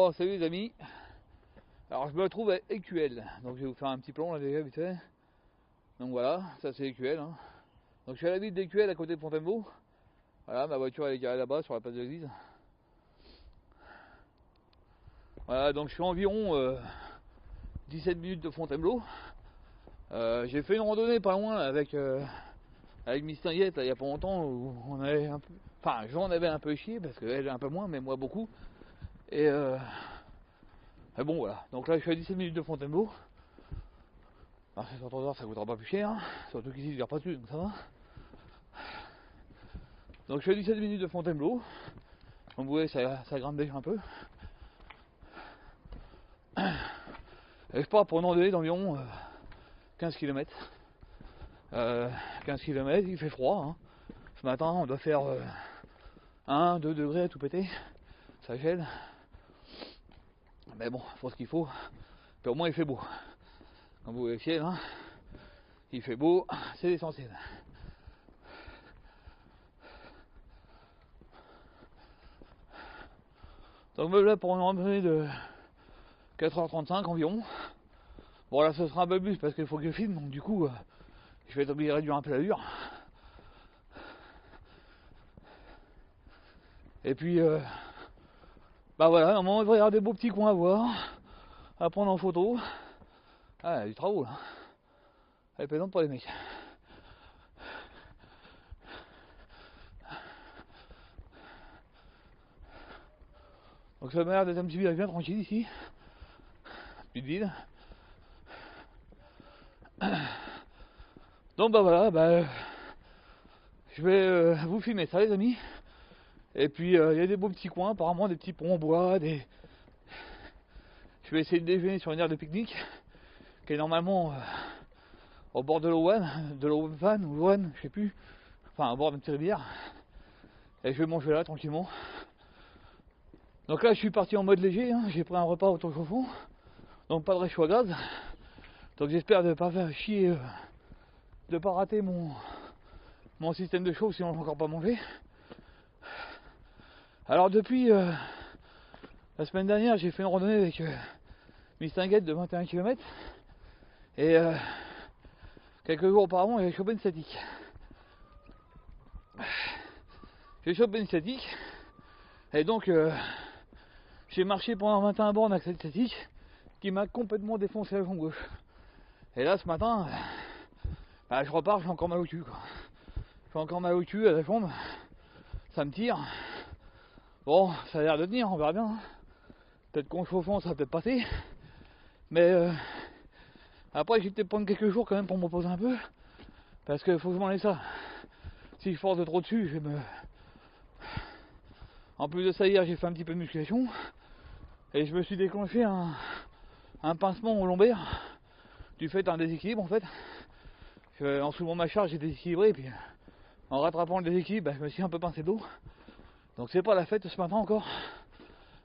Bon, salut les amis. Alors je me retrouve à EQL, donc je vais vous faire un petit plan là déjà vite fait. Donc voilà, ça c'est EQL. Hein. Donc je suis à la ville d'EQL à côté de Fontainebleau. Voilà, ma voiture elle est garée là-bas sur la place de l'église. Voilà, donc je suis environ 17 minutes de Fontainebleau. J'ai fait une randonnée pas loin là, avec Miss Tinguette il y a pas longtemps où on avait un peu. Enfin, j'en avais un peu chié parce qu'elle un peu moins, mais moi beaucoup. Et bon voilà, donc là je suis à 17 minutes de Fontainebleau. Alors c'est sur 3 heures, ça coûtera pas plus cher, hein. Surtout qu'ici je gare pas dessus, donc ça va. Donc je suis à 17 minutes de Fontainebleau. Comme vous voyez, ça grimpe déjà un peu. Et je pars pour une randonnée d'environ 15 km. 15 km, il fait froid. Hein. Ce matin, on doit faire 1-2 degrés à tout péter. Ça gèle. Mais bon, faut ce qu'il faut. Puis au moins, il fait beau. Comme vous voyez le ciel, hein, il fait beau, c'est l'essentiel. Donc me voilà pour une randonnée de 4h35 environ. Bon là ce sera un peu plus parce qu'il faut que je filme, donc du coup je vais être obligé de réduire un peu l'allure. Et puis bah voilà, normalement il devrait y avoir des beaux petits coins à voir, à prendre en photo. Ah, il y a du travaux là. Elle est plaisante pour les mecs. Donc ça m'a l'air d'être un petit village bien tranquille ici. Petite ville. Donc bah voilà, je vais vous filmer ça les amis. Et puis il y a des beaux petits coins, apparemment des petits ponts en bois, Je vais essayer de déjeuner sur une aire de pique-nique qui est normalement au bord de l'Owan ou l'Owan, je sais plus. Enfin au bord d'une petite rivière. Et je vais manger là tranquillement. Donc là je suis parti en mode léger, hein. J'ai pris un repas auto-chauffant. Donc pas de réchaud à gaz. Donc j'espère de ne pas faire chier, de ne pas rater mon système de chauffe sinon je n'ai encore pas mangé. Alors depuis la semaine dernière j'ai fait une randonnée avec Miss Tinguette de 21 km. Et quelques jours auparavant j'ai chopé une statique. J'ai chopé une statique. Et donc j'ai marché pendant 21 bornes avec cette statique qui m'a complètement défoncé la jambe gauche. Et là ce matin, je repars, j'ai encore mal au cul quoi. J'ai encore mal au cul à la jambe, ça me tire. Bon, ça a l'air de tenir, on verra bien. Hein. Peut-être qu'en chauffant ça va peut-être passer. Mais après j'ai peut-être prendre quelques jours quand même pour me reposer un peu. Parce qu'il faut que je m'enlève ça. Si je force de trop dessus, je vais me. En plus de ça, hier j'ai fait un petit peu de musculation. Et je me suis déclenché un pincement au lombaire. Du fait d'un déséquilibre en fait. En soulevant ma charge j'ai déséquilibré. Et puis en rattrapant le déséquilibre, je me suis un peu pincé le dos. Donc c'est pas la fête ce matin encore.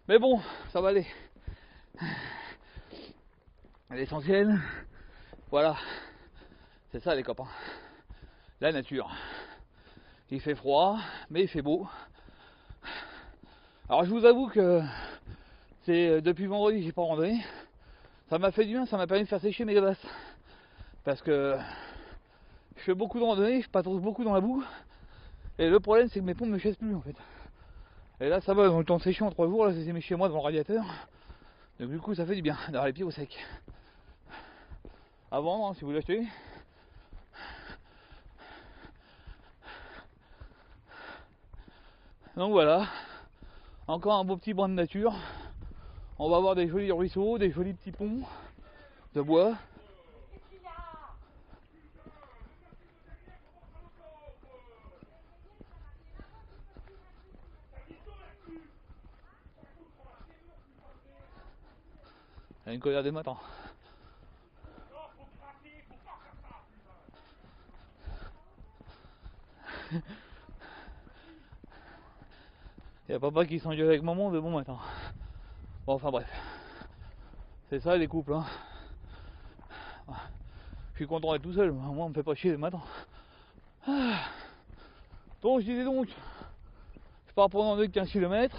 Mais bon, ça va aller. L'essentiel, voilà. C'est ça les copains. La nature. Il fait froid, mais il fait beau. Alors je vous avoue que c'est depuis vendredi que j'ai pas randonné. Ça m'a fait du bien, ça m'a permis de faire sécher mes gabasses. Parce que je fais beaucoup de randonnées, je patrouille beaucoup dans la boue. Et le problème c'est que mes pompes ne me chassent plus en fait. Et là ça va, dans le temps séché en 3 jours, là c'est mis chez moi devant le radiateur. Donc du coup ça fait du bien d'avoir les pieds au sec. À vendre hein, si vous l'achetez. Donc voilà, encore un beau petit brin de nature. On va avoir des jolis ruisseaux, des jolis petits ponts de bois. Il y a une colère des matins. Il y a papa qui s'engueule avec maman de bon matin. Bon enfin bref. C'est ça les couples hein. Je suis content d'être tout seul, moi on me fait pas chier le matin. Donc je disais je pars pour une randonnée de 15 km.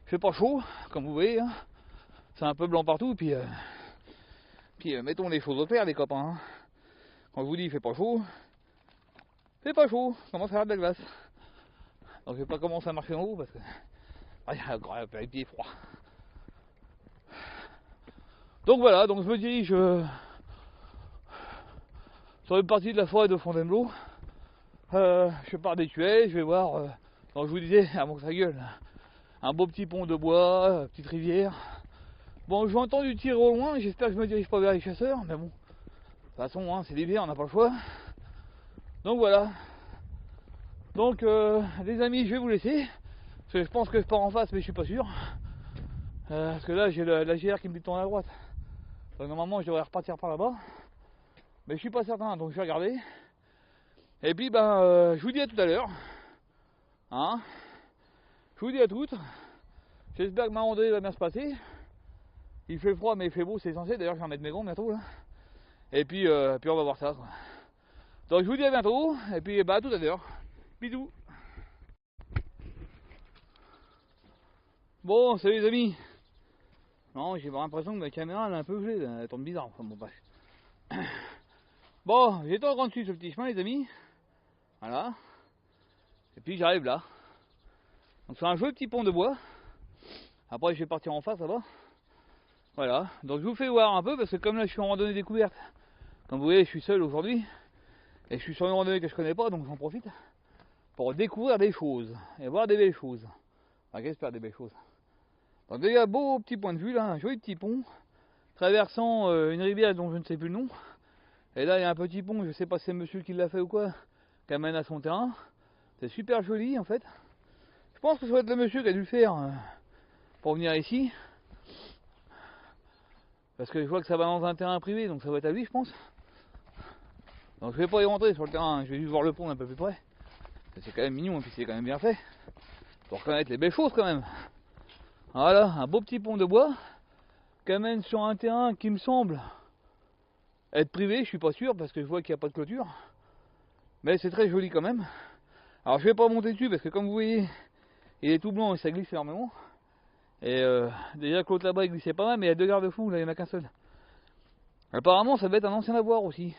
Il fait pas chaud, comme vous voyez, hein. C'est un peu blanc partout, puis mettons les choses au clair, les copains. Hein. Quand je vous dis il fait pas chaud, commence à faire de la glace. Donc je vais pas commencer à marcher en haut parce que il y a encore les pieds froids. Donc voilà, donc je me dirige sur une partie de la forêt de Fontainebleau. Je pars des Tuiles, je vais voir, donc je vous disais, à mon sa gueule, un beau petit pont de bois, petite rivière. Bon, j'ai entendu tirer au loin, j'espère que je me dirige pas vers les chasseurs, mais bon, de toute façon, hein, c'est l'hiver, on n'a pas le choix. Donc voilà. Donc, les amis, je vais vous laisser, parce que je pense que je pars en face, mais je suis pas sûr. Parce que là, j'ai la GR qui me dit de tourner à droite. Donc normalement, je devrais repartir par là-bas, mais je suis pas certain, donc je vais regarder. Et puis, je vous dis à tout à l'heure. Hein, je vous dis à toutes. J'espère que ma randonnée va bien se passer. Il fait froid mais il fait beau, c'est essentiel. D'ailleurs je vais remettre mes gants bientôt là. Et puis on va voir ça quoi. Donc je vous dis à bientôt. Et puis à tout à l'heure. Bisous. Bon salut les amis. Non j'ai l'impression que ma caméra elle est un peu gelée, elle tombe bizarre. Enfin bon bref. Bon j'étais en train de suivre ce petit chemin les amis. Voilà. Et puis j'arrive là. Donc c'est un joli petit pont de bois. Après je vais partir en face là-bas. Voilà, donc je vous fais voir un peu parce que comme là je suis en randonnée découverte, comme vous voyez je suis seul aujourd'hui et je suis sur une randonnée que je connais pas donc j'en profite pour découvrir des choses et voir des belles choses. Enfin j'espère des belles choses. Donc déjà beau petit point de vue là, un joli petit pont traversant une rivière dont je ne sais plus le nom. Et là il y a un petit pont, je sais pas si c'est monsieur qui l'a fait ou quoi, qui amène à son terrain. C'est super joli en fait. Je pense que ça doit être le monsieur qui a dû le faire pour venir ici. Parce que je vois que ça va dans un terrain privé, donc ça va être à lui, je pense. Donc je vais pas y rentrer sur le terrain, je vais juste voir le pont un peu plus près. C'est quand même mignon et puis c'est quand même bien fait. Pour reconnaître les belles choses quand même. Voilà, un beau petit pont de bois qui amène sur un terrain qui me semble être privé, je suis pas sûr parce que je vois qu'il n'y a pas de clôture. Mais c'est très joli quand même. Alors je vais pas monter dessus parce que comme vous voyez, il est tout blanc et ça glisse énormément. Et déjà que l'autre là-bas il glissait pas mal, mais il y a deux garde-fous, là il n'y en a qu'un seul. Apparemment ça va être un ancien lavoir aussi.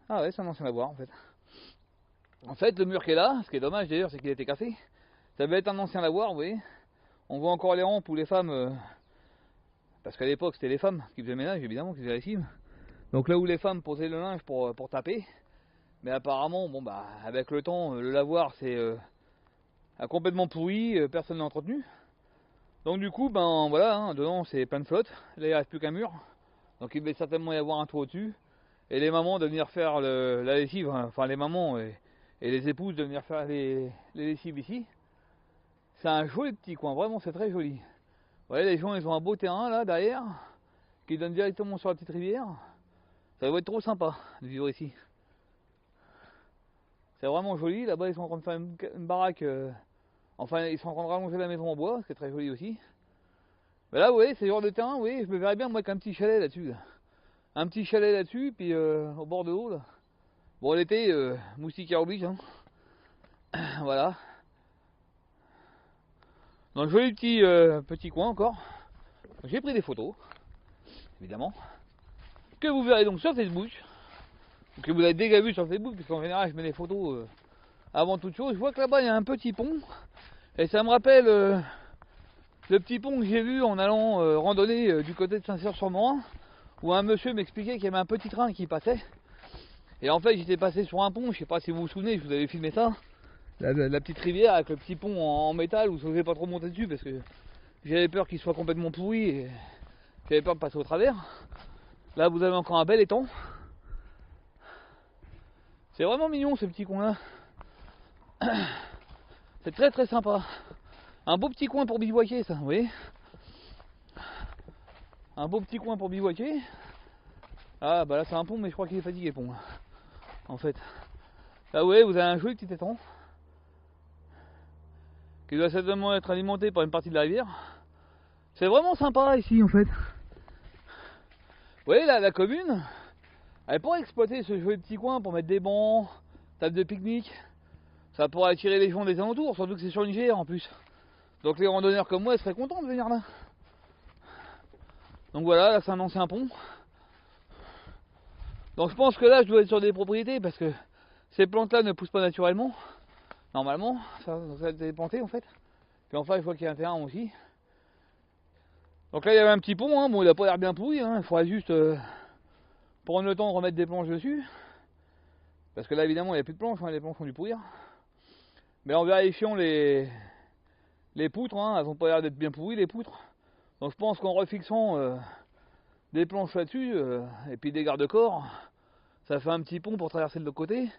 Ah ouais c'est un ancien lavoir en fait. En fait le mur qui est là, ce qui est dommage d'ailleurs c'est qu'il a été cassé. Ça va être un ancien lavoir vous voyez. On voit encore les rampes où les femmes, parce qu'à l'époque c'était les femmes qui faisaient le ménage évidemment, qui faisaient la lessive. Donc là où les femmes posaient le linge pour taper. Mais apparemment bon avec le temps le lavoir c'est a complètement pourri, personne n'a entretenu. Donc du coup, voilà, hein, dedans c'est plein de flotte, là il ne reste plus qu'un mur, donc il devait certainement y avoir un toit au-dessus, et les mamans de venir faire la lessive, hein, enfin les mamans et les épouses de venir faire les lessives ici. C'est un joli petit coin, vraiment c'est très joli. Vous voyez les gens ils ont un beau terrain là derrière, qui donne directement sur la petite rivière, ça va être trop sympa de vivre ici. C'est vraiment joli, là-bas ils sont en train de faire une baraque. Enfin, ils sont en train de rallonger la maison en bois, c'est très joli aussi. Mais là, vous voyez, c'est le genre de terrain, vous voyez, je me verrais bien moi avec un petit chalet là-dessus. Là. Un petit chalet là-dessus, puis au bord de l'eau là. Bon, l'été, moustiquaire oblige, hein. Voilà. Donc, joli petit coin encore. J'ai pris des photos, évidemment. Que vous verrez donc sur Facebook. Que vous avez déjà vu sur Facebook, parce qu'en général, je mets des photos avant toute chose. Je vois que là-bas, il y a un petit pont. Et ça me rappelle le petit pont que j'ai vu en allant randonner du côté de Saint-Cyr-sur-Morin, où un monsieur m'expliquait qu'il y avait un petit train qui passait. Et en fait, j'étais passé sur un pont, je sais pas si vous vous souvenez, je vous avais filmé ça. La petite rivière avec le petit pont en métal où je n'osais pas trop monter dessus parce que j'avais peur qu'il soit complètement pourri et j'avais peur de passer au travers. Là, vous avez encore un bel étang. C'est vraiment mignon ce petit coin là. C'est très très sympa. Un beau petit coin pour bivouaquer ça, vous voyez. Un beau petit coin pour bivouaquer. Ah bah là c'est un pont mais je crois qu'il est fatigué le pont. En fait. Là vous voyez vous avez un joli petit étang. Qui doit certainement être alimenté par une partie de la rivière. C'est vraiment sympa ici en fait. Vous voyez là la commune, elle pourrait exploiter ce joli petit coin pour mettre des bancs, table de pique-nique. Ça pourrait attirer les gens des alentours, surtout que c'est sur une GR en plus. Donc les randonneurs comme moi, ils seraient contents de venir là. Donc voilà, là c'est un ancien pont. Donc je pense que là je dois être sur des propriétés parce que ces plantes là ne poussent pas naturellement. Normalement, ça va être planté en fait. Puis enfin je vois qu'il y a un terrain aussi. Donc là il y avait un petit pont, hein. Bon il a pas l'air bien pourri, hein. Il faudrait juste prendre le temps de remettre des planches dessus. Parce que là évidemment il n'y a plus de planches, hein. Les planches ont dû pourrir. Mais en vérifiant les poutres, hein, elles n'ont pas l'air d'être bien pourries les poutres. Donc je pense qu'en refixant des planches là-dessus et puis des garde-corps, ça fait un petit pont pour traverser de l'autre côté.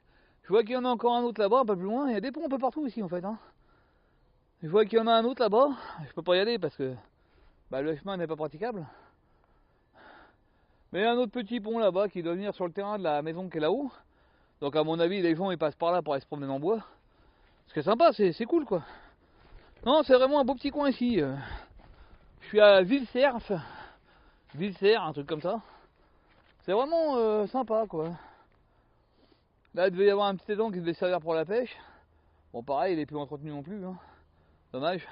Je vois qu'il y en a encore un autre là-bas, un peu plus loin. Il y a des ponts un peu partout ici en fait, hein. Je vois qu'il y en a un autre là-bas. Je peux pas y aller parce que le chemin n'est pas praticable. Mais il y a un autre petit pont là-bas qui doit venir sur le terrain de la maison qui est là-haut. Donc à mon avis les gens ils passent par là pour aller se promener en bois. C'est sympa, c'est cool quoi. Non, c'est vraiment un beau petit coin ici. Je suis à Villecerf, un truc comme ça. C'est vraiment sympa quoi. Là il devait y avoir un petit étang qui devait servir pour la pêche. Bon pareil, il est plus entretenu non plus, hein. Dommage.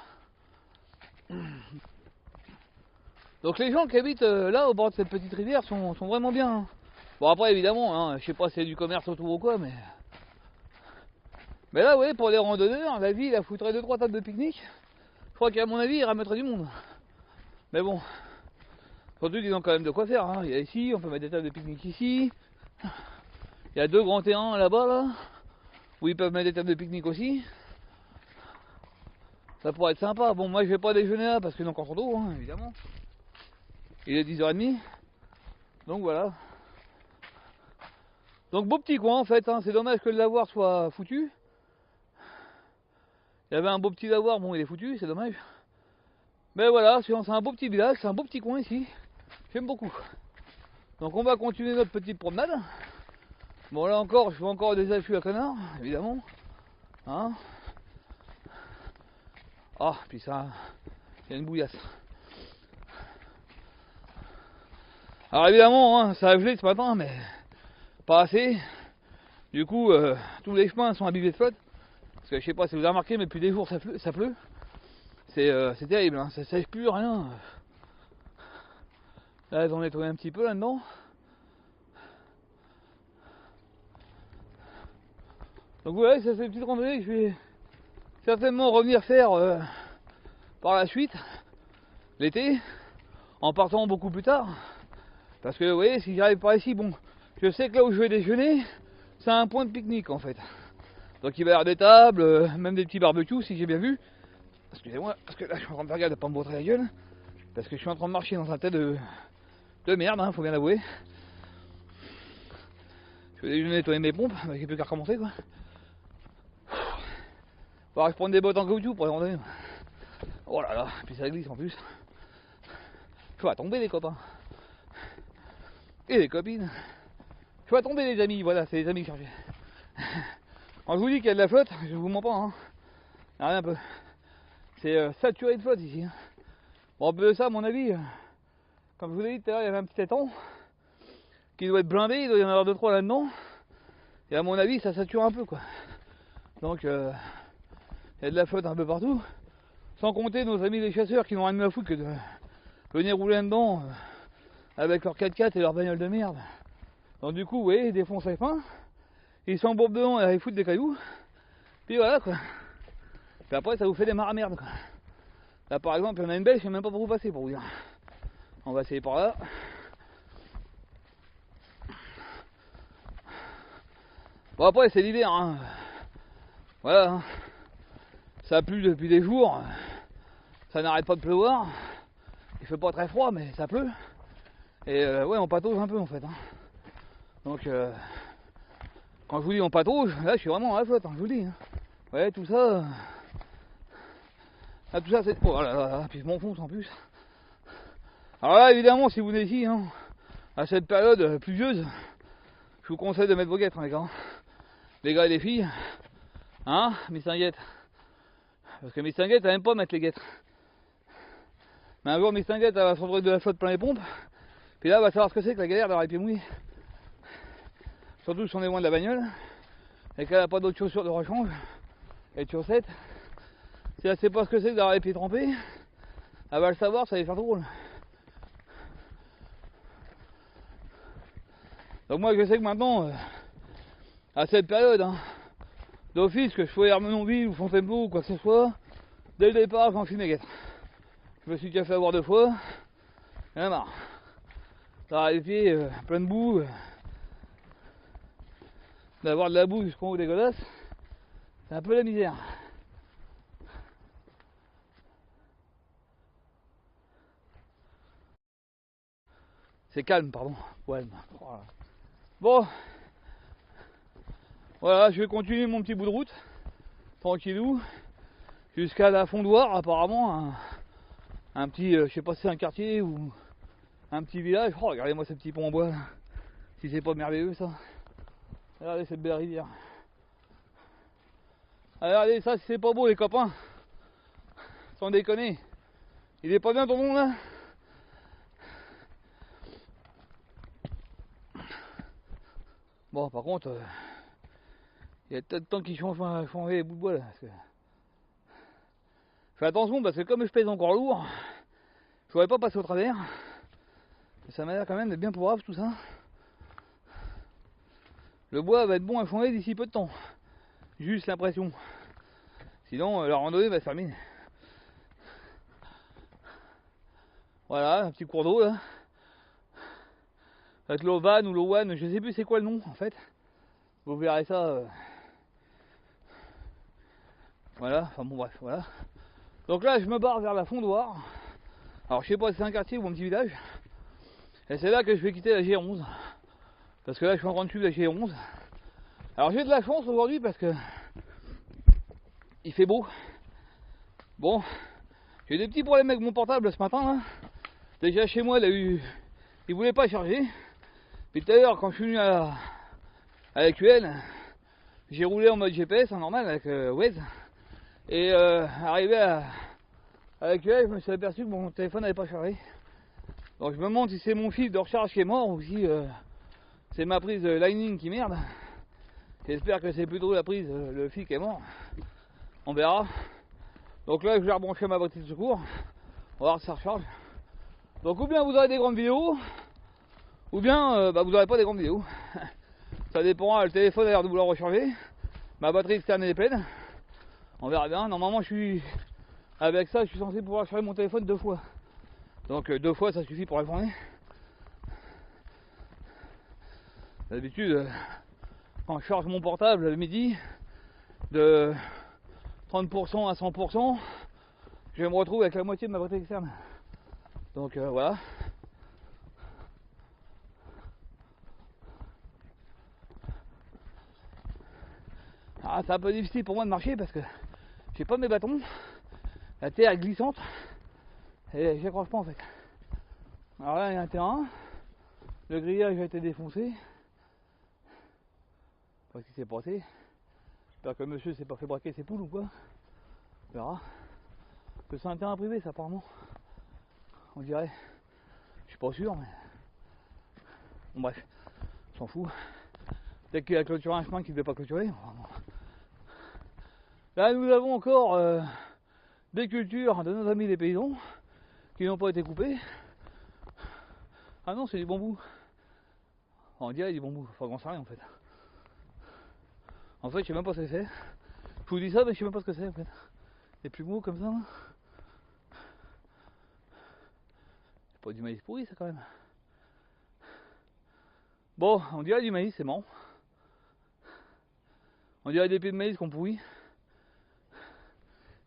Donc les gens qui habitent là au bord de cette petite rivière sont vraiment bien, hein. Bon après évidemment, hein, je sais pas si c'est du commerce autour ou quoi, mais là ouais, pour les randonneurs, la ville elle foutrait 2-3 tables de pique-nique. Je crois qu'à mon avis il ramettrait du monde. Mais bon, surtout qu'ils ont quand même de quoi faire, hein. Il y a ici, on peut mettre des tables de pique-nique ici. Il y a 2 grands terrains là-bas là, où ils peuvent mettre des tables de pique-nique aussi. Ça pourrait être sympa. Bon moi je vais pas déjeuner là parce qu'il est encore trop tôt, hein, évidemment. Il est 10h30. Donc voilà. Donc beau petit coin en fait, hein. C'est dommage que le lavoir soit foutu. Il y avait un beau petit lavoir, bon il est foutu, c'est dommage. Mais voilà, c'est un beau petit village, c'est un beau petit coin ici. J'aime beaucoup. Donc on va continuer notre petite promenade. Bon là encore, je fais encore des affûts à canard, évidemment. Hein. Ah, puis ça, il y a une bouillasse. Alors évidemment, hein, ça a gelé ce matin, mais pas assez. Du coup, tous les chemins sont imbibés de flotte. Parce que je sais pas si vous avez remarqué, mais depuis des jours ça pleut. C'est terrible, hein, ça sèche plus rien. Là, ils ont nettoyé un petit peu là-dedans. Donc ouais, ça c'est une petite randonnée que je vais certainement revenir faire par la suite, l'été, en partant beaucoup plus tard. Parce que vous voyez, si j'arrive par ici, bon, je sais que là où je vais déjeuner, c'est un point de pique-nique en fait. Donc il va y avoir des tables, même des petits barbecues si j'ai bien vu. Excusez-moi, parce que là je suis en train de faire gaffe de pas me botter la gueule. Parce que je suis en train de marcher dans un tas de merde, hein, faut bien l'avouer. Je vais déjeuner nettoyer mes pompes, j'ai plus qu'à recommencer quoi. Faut que je prenne des bottes en caoutchouc pour les randonner. Oh là là, puis ça glisse en plus. Je vais tomber les copains. Et les copines. Je vais tomber les amis, voilà, c'est les amis que je cherchais. Quand je vous dis qu'il y a de la flotte, je vous mens pas, hein. Rien un peu. C'est saturé de flotte ici, hein. Bon, un peu de ça, à mon avis, comme je vous l'ai dit tout à l'heure, il y avait un petit étang qui doit être blindé, il doit y en avoir 2-3 là-dedans. Et à mon avis, ça sature un peu, quoi. Donc, il y a de la flotte un peu partout. Sans compter nos amis les chasseurs qui n'ont rien de à foutre que de venir rouler là-dedans avec leur 4x4 et leur bagnole de merde. Donc du coup, vous voyez, ils défoncent les pins, ils s'embourbent dedans et ils foutent des cailloux. Puis voilà quoi. Puis après ça vous fait des mares à merde quoi. Là par exemple, il y en a une belle, je sais même pas par où passer pour vous dire. On va essayer par là. Bon après c'est l'hiver, hein. Voilà. Hein. Ça a plu depuis des jours. Ça n'arrête pas de pleuvoir. Il fait pas très froid mais ça pleut. Et ouais on patauge un peu en fait. Hein. Donc quand je vous dis on patauge, là je suis vraiment à la flotte, hein, je vous le dis. Hein. Ouais tout ça. Là, tout ça c'est. Oh là là là, puis je m'enfonce en plus. Alors là évidemment si vous venez ici, hein, à cette période pluvieuse, je vous conseille de mettre vos guêtres hein, les gars. Les gars et les filles. Hein, Miss Tinguette. Parce que Miss Tinguette elle aime pas mettre les guêtres. Mais un jour Miss Tinguette elle va se retrouver de la flotte plein les pompes. Puis là elle va savoir ce que c'est que la galère d'avoir les pieds mouillés. Surtout si on est loin de la bagnole. Et qu'elle n'a pas d'autres chaussures de rechange. Et de chaussettes. Si elle sait pas ce que c'est que d'avoir les pieds trempés, elle va le savoir, ça va lui faire drôle. Donc moi je sais que maintenant, à cette période, hein, d'office, que je sois Hermenonville ou Fontainebleau ou quoi que ce soit, dès le départ j'en fume mes guêtres. Je me suis déjà fait avoir 2 fois, j'en ai marre. D'avoir les pieds plein de boue, d'avoir de la boue jusqu'en haut dégueulasse, c'est un peu la misère. C'est calme, pardon. Ouais. Voilà. Bon, voilà, je vais continuer mon petit bout de route, tranquillou, jusqu'à la Fondoire, apparemment, un petit, je sais pas si c'est un quartier ou un petit village. Oh, regardez-moi ce petit pont en bois, là. Si c'est pas merveilleux ça. Regardez cette belle rivière. Regardez ça, si c'est pas beau les copains, sans déconner. Il est pas bien ton nom là? Bon, par contre, il y a peut-être temps qu'ils changent les bouts de bois là. Parce que... Fais attention parce que comme je pèse encore lourd, je pourrais pas passer au travers. Ça m'a l'air quand même d'être bien pourrave tout ça. Le bois va être bon à changer d'ici peu de temps. Juste l'impression. Sinon, la randonnée va se terminer. Voilà, un petit cours d'eau là. Avec l'Ovan ou l'Owan, je sais plus c'est quoi le nom en fait. Vous verrez ça. Voilà, enfin bon bref, voilà. Donc là je me barre vers la Fondoire. Alors je sais pas si c'est un quartier ou un petit village. Et c'est là que je vais quitter la G11. Parce que là je suis en train de suivre la G11. Alors j'ai de la chance aujourd'hui parce que il fait beau. Bon, j'ai eu des petits problèmes avec mon portable ce matin là. Déjà chez moi il voulait pas charger. Puis tout à l'heure quand je suis venu à QL, j'ai roulé en mode GPS, en normal avec Waze. Et arrivé à QL, je me suis aperçu que mon téléphone n'avait pas chargé. Donc je me demande si c'est mon fil de recharge qui est mort ou si c'est ma prise Lightning qui merde. J'espère que c'est plutôt la prise, le fil qui est mort. On verra. Donc là je vais rebrancher ma batterie de secours. On va voir si ça recharge. Donc ou bien vous aurez des grandes vidéos, ou bien vous n'aurez pas des grandes vidéos. Ça dépendra, le téléphone a l'air de vouloir recharger. Ma batterie externe est pleine. On verra bien. Normalement avec ça je suis censé pouvoir charger mon téléphone 2 fois. Donc 2 fois ça suffit pour la journée. D'habitude quand je charge mon portable le midi de 30% à 100%, je me retrouve avec la moitié de ma batterie externe. Donc voilà. Ah, c'est un peu difficile pour moi de marcher parce que j'ai pas mes bâtons, la terre est glissante et j'y accroche pas en fait. Alors là il y a un terrain, le grillage a été défoncé. Je sais pas ce qui s'est passé. J'espère que le monsieur s'est pas fait braquer ses poules ou quoi. On verra. Parce que c'est un terrain privé ça apparemment. On dirait. Je suis pas sûr mais. Bon bref, on s'en fout. Peut-être qu'il a clôturé un chemin qu'il ne devait pas clôturer. Là nous avons encore des cultures de nos amis les paysans qui n'ont pas été coupées. Ah non c'est du bambou. On dirait du bambou, enfin j'en sais rien en fait. En fait je sais même pas ce que c'est. Je vous dis ça mais je sais même pas ce que c'est en fait. Des plumeaux comme ça. C'est pas du maïs pourri ça quand même. Bon, on dirait du maïs, c'est marrant. On dirait des pieds de maïs qu'on pourrit.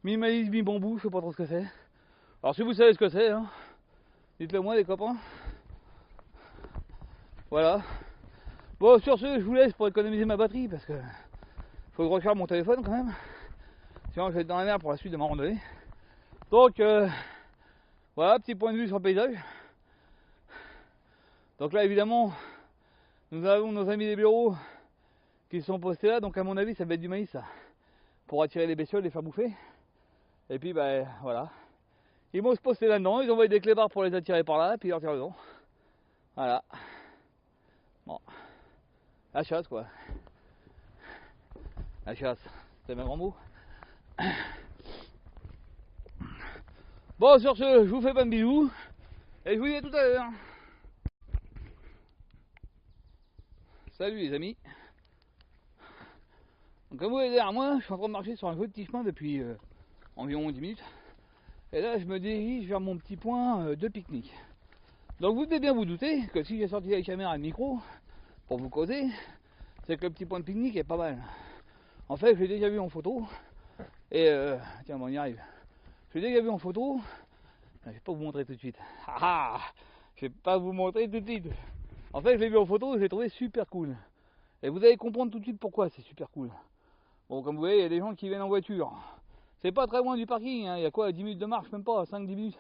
Mi-maïs, mi-bambou, je sais pas trop ce que c'est. Alors si vous savez ce que c'est, hein, dites-le moi les copains. Voilà. Bon sur ce, je vous laisse pour économiser ma batterie parce que faut que je recharge mon téléphone quand même. Sinon je vais être dans la merde pour la suite de ma randonnée. Donc voilà, petit point de vue sur le paysage. Donc là évidemment, nous avons nos amis des bureaux qui sont postés là, donc à mon avis ça va être du maïs ça. Pour attirer les bestioles, les faire bouffer. Et puis bah voilà. Ils vont se poster là-dedans, ils envoient des clébards pour les attirer par là, puis ils leur tirent dedans. Voilà. Bon. La chasse quoi. La chasse, c'est même grand mot. Bon, sur ce, je vous fais plein de bisous. Et je vous dis à tout à l'heure. Salut les amis. Donc, comme vous voyez derrière moi, je suis en train de marcher sur un joli petit chemin depuis environ 10 minutes. Et là, je me dirige vers mon petit point de pique-nique. Donc, vous devez bien vous douter que si j'ai sorti la caméra et le micro pour vous causer, c'est que le petit point de pique-nique est pas mal. En fait, je l'ai déjà vu en photo. Et tiens, bon, on y arrive. Je l'ai déjà vu en photo. Je vais pas vous montrer tout de suite. Je vais pas vous montrer tout de suite. En fait, je l'ai vu en photo et je l'ai trouvé super cool. Et vous allez comprendre tout de suite pourquoi c'est super cool. Bon, comme vous voyez, il y a des gens qui viennent en voiture. C'est pas très loin du parking, hein. Il y a quoi, 10 minutes de marche, même pas, 5-10 minutes.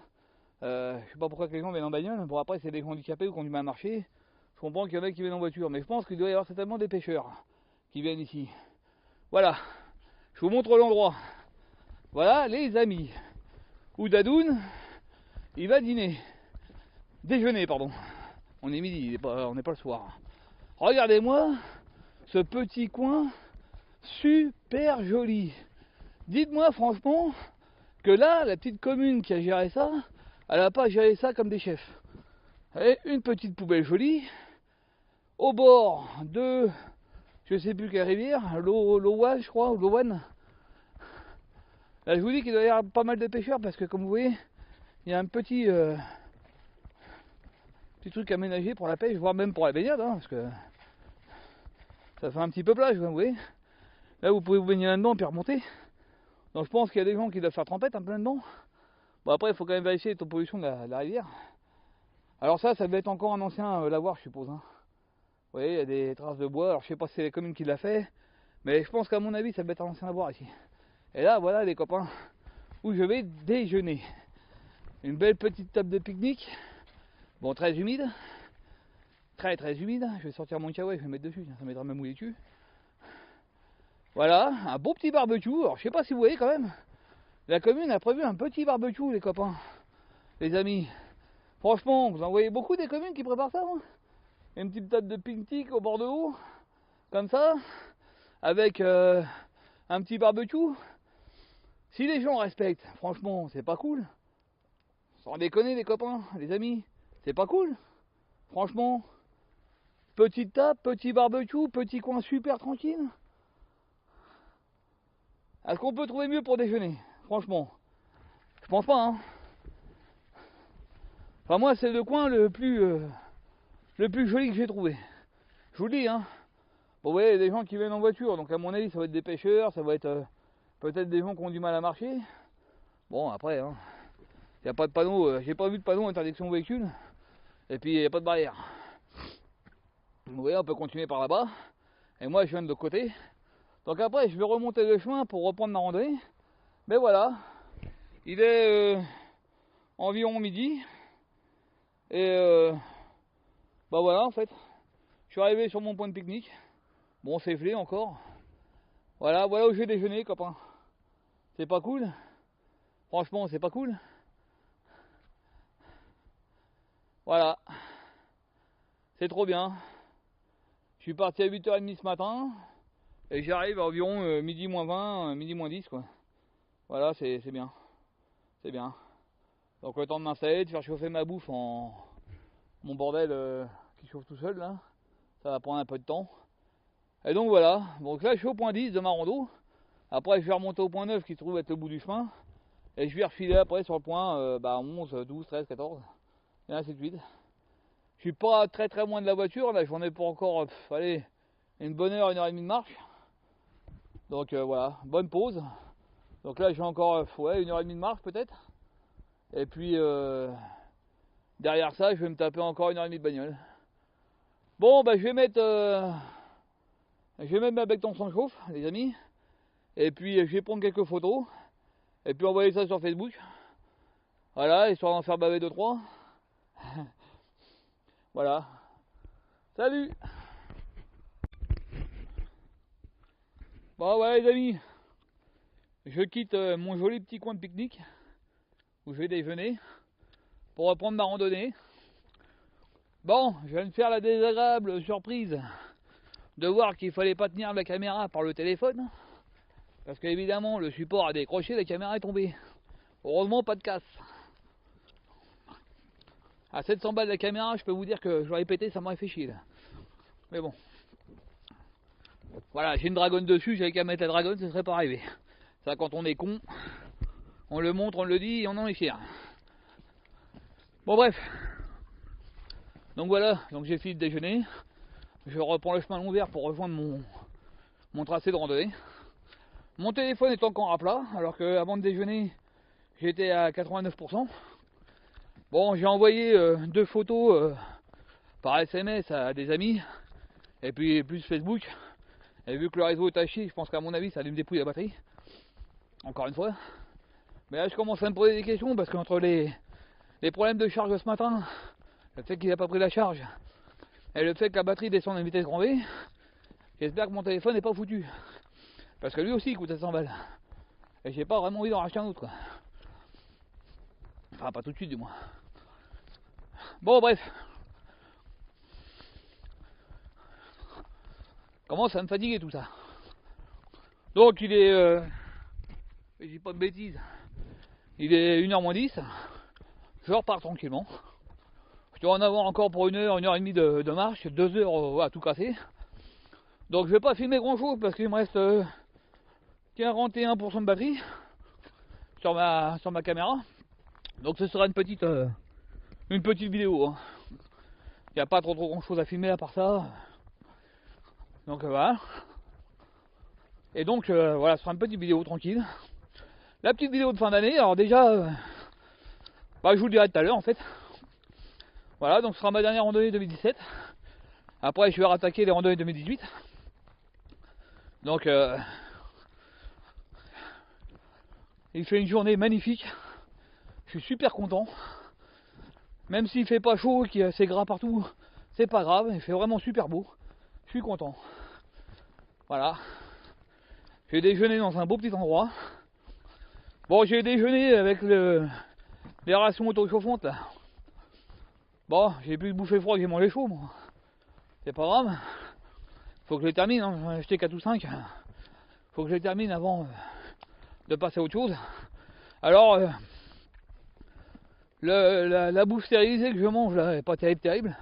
Je sais pas pourquoi les gens viennent en bagnole. Bon, après, c'est des gens handicapés ou qui ont du mal à marcher. Je comprends qu'il y en a qui viennent en voiture. Mais je pense qu'il doit y avoir certainement des pêcheurs qui viennent ici. Voilà. Je vous montre l'endroit. Voilà, les amis. Oudadoun, il va dîner. Déjeuner, pardon. On est midi, on n'est pas le soir. Regardez-moi ce petit coin super joli. Dites-moi franchement que là, la petite commune qui a géré ça, elle n'a pas géré ça comme des chefs. Et une petite poubelle jolie, au bord de, je sais plus quelle rivière, l'Owa, je crois, ou l'Owan. Là, je vous dis qu'il doit y avoir pas mal de pêcheurs parce que, comme vous voyez, il y a un petit truc aménagé pour la pêche, voire même pour la baignade, hein, parce que ça fait un petit peu plage, vous voyez. Là, vous pouvez vous baigner là-dedans puis remonter. Donc, je pense qu'il y a des gens qui doivent faire trempette un peu là-dedans. Bon, après, il faut quand même vérifier la pollution de la rivière. Alors ça devait être encore un ancien lavoir, je suppose. Hein. Vous voyez, il y a des traces de bois. Alors, je sais pas si c'est les communes qui l'a fait, mais je pense qu'à mon avis, ça devait être un ancien lavoir ici. Et là, voilà les copains, où je vais déjeuner. Une belle petite table de pique-nique. Bon, très humide. Très très humide. Je vais sortir mon kawaii, je vais mettre dessus, ça m'aidera à me mouiller dessus. Voilà, un beau petit barbecue. Alors, je sais pas si vous voyez quand même. La commune a prévu un petit barbecue, les copains, les amis. Franchement, vous en voyez beaucoup des communes qui préparent ça, hein. Une petite table de pique-nique au bord de l'eau, comme ça, avec un petit barbecue. Si les gens respectent, franchement, c'est pas cool. Sans déconner, les copains, les amis, c'est pas cool. Franchement, petite table, petit barbecue, petit coin super tranquille. Est-ce qu'on peut trouver mieux pour déjeuner? Franchement, je pense pas, hein. Enfin, moi, c'est le coin le plus joli que j'ai trouvé. Je vous le dis, hein. Bon, vous voyez, il y a des gens qui viennent en voiture, donc à mon avis, ça va être des pêcheurs, ça va être peut-être des gens qui ont du mal à marcher. Bon, après, hein, il n'y a pas de panneau, j'ai pas vu de panneau interdiction véhicule, et puis il n'y a pas de barrière. Vous voyez, on peut continuer par là-bas, et moi, je viens de l'autre côté. Donc après, je vais remonter le chemin pour reprendre ma randonnée. Mais voilà, il est environ midi, et bah voilà, en fait, je suis arrivé sur mon point de pique-nique. Bon, c'est gelé encore. Voilà où j'ai déjeuné, copains. C'est pas cool? Franchement, c'est pas cool. Voilà. C'est trop bien. Je suis parti à 8h30 ce matin. Et j'arrive à environ midi moins 20, midi moins 10, quoi. Voilà, c'est bien. C'est bien. Donc le temps de m'installer, de faire chauffer ma bouffe en mon bordel qui chauffe tout seul, là. Ça va prendre un peu de temps. Et donc voilà. Donc là, je suis au point 10 de ma rando. Après, je vais remonter au point 9 qui se trouve être le bout du chemin. Et je vais refiler après sur le point 11, 12, 13, 14. Et ainsi de suite. Je suis pas très très loin de la voiture. Là, j'en ai pour encore, allez, une bonne heure, 1h30 de marche. Donc voilà, bonne pause. Donc là, j'ai encore 1h30 de marche peut-être. Et puis derrière ça, je vais me taper encore 1h30 de bagnole. Bon, bah je vais mettre ma becton sans chauffe, les amis. Et puis je vais prendre quelques photos. Et puis envoyer ça sur Facebook. Voilà, histoire d'en faire baver 2-3. Voilà. Salut! Bon ouais les amis, je quitte mon joli petit coin de pique-nique où je vais déjeuner pour reprendre ma randonnée. Bon, je viens de faire la désagréable surprise de voir qu'il fallait pas tenir la caméra par le téléphone parce qu'évidemment le support a décroché, la caméra est tombée. Heureusement pas de casse. À 700 balles la caméra, je peux vous dire que je l'aurais pété, ça m'aurait fait chier là. Mais bon. Voilà, j'ai une dragonne dessus, j'avais qu'à mettre la dragonne, ce serait pas arrivé. Ça, quand on est con, on le montre, on le dit et on en est fier. Bon bref. Donc voilà, donc j'ai fini de déjeuner. Je reprends le chemin long vert pour rejoindre mon tracé de randonnée. Mon téléphone est encore à plat, alors qu'avant de déjeuner, j'étais à 89%. Bon, j'ai envoyé 2 photos par SMS à des amis, et puis plus Facebook. Et vu que le réseau est à chier, je pense qu'à mon avis, ça a dû me dépouiller la batterie. Encore une fois. Mais là, je commence à me poser des questions, parce qu'entre les problèmes de charge ce matin, le fait qu'il n'a pas pris la charge, et le fait que la batterie descende à une vitesse grand V, j'espère que mon téléphone n'est pas foutu. Parce que lui aussi il coûte 700 balles. Et j'ai pas vraiment envie d'en racheter un autre quoi. Enfin pas tout de suite du moins. Bon bref. Commence à me fatiguer tout ça. Donc il est... je dis pas de bêtises. Il est 1h moins 10. Je repars tranquillement. Je dois en avoir encore pour 1h, 1h30 de marche, 2 heures à tout casser. Donc je vais pas filmer grand chose parce qu'il me reste 41% de batterie sur ma caméra. Donc ce sera une petite vidéo. Hein. Il n'y a pas trop grand chose à filmer à part ça. Donc voilà. Et donc voilà, ce sera une petite vidéo tranquille. La petite vidéo de fin d'année, alors déjà, je vous le dirai tout à l'heure en fait. Voilà, donc ce sera ma dernière randonnée 2017. Après je vais rattaquer les randonnées 2018. Donc il fait une journée magnifique. Je suis super content. Même s'il fait pas chaud, qu'il y a c'est gras partout, c'est pas grave, il fait vraiment super beau. Je suis content. Voilà. J'ai déjeuné dans un beau petit endroit. Bon, j'ai déjeuné avec les rations auto-chauffantes là. Bon, j'ai plus bouffer froid que j'ai mangé chaud, moi. C'est pas grave. Faut que je les termine, hein. J'en ai acheté 4 ou 5. Faut que je les termine avant de passer à autre chose. Alors, la bouffe stérilisée que je mange là est pas terrible.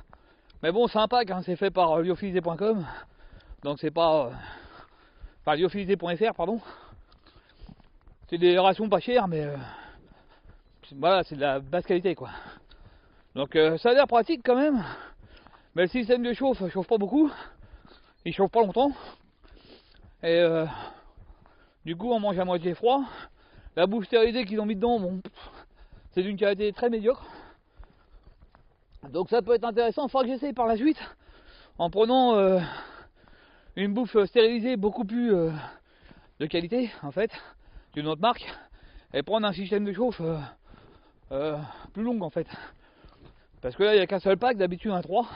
Mais bon, c'est un pack, hein, c'est fait par lyophilisé.com. Donc c'est pas... Enfin, lyophilisé.fr, pardon. C'est des rations pas chères, mais... voilà, c'est de la basse qualité, quoi. Donc ça a l'air pratique quand même. Mais le système de chauffe pas beaucoup. Il chauffe pas longtemps. Et du coup, on mange à moitié froid. La bouffe stérilisée qu'ils ont mis dedans, bon, c'est d'une qualité très médiocre. Donc ça peut être intéressant. Il faudra que j'essaye par la suite. En prenant une bouffe stérilisée beaucoup plus de qualité, en fait, d'une autre marque. Et prendre un système de chauffe plus long, en fait. Parce que là, il n'y a qu'un seul pack, d'habitude un 3.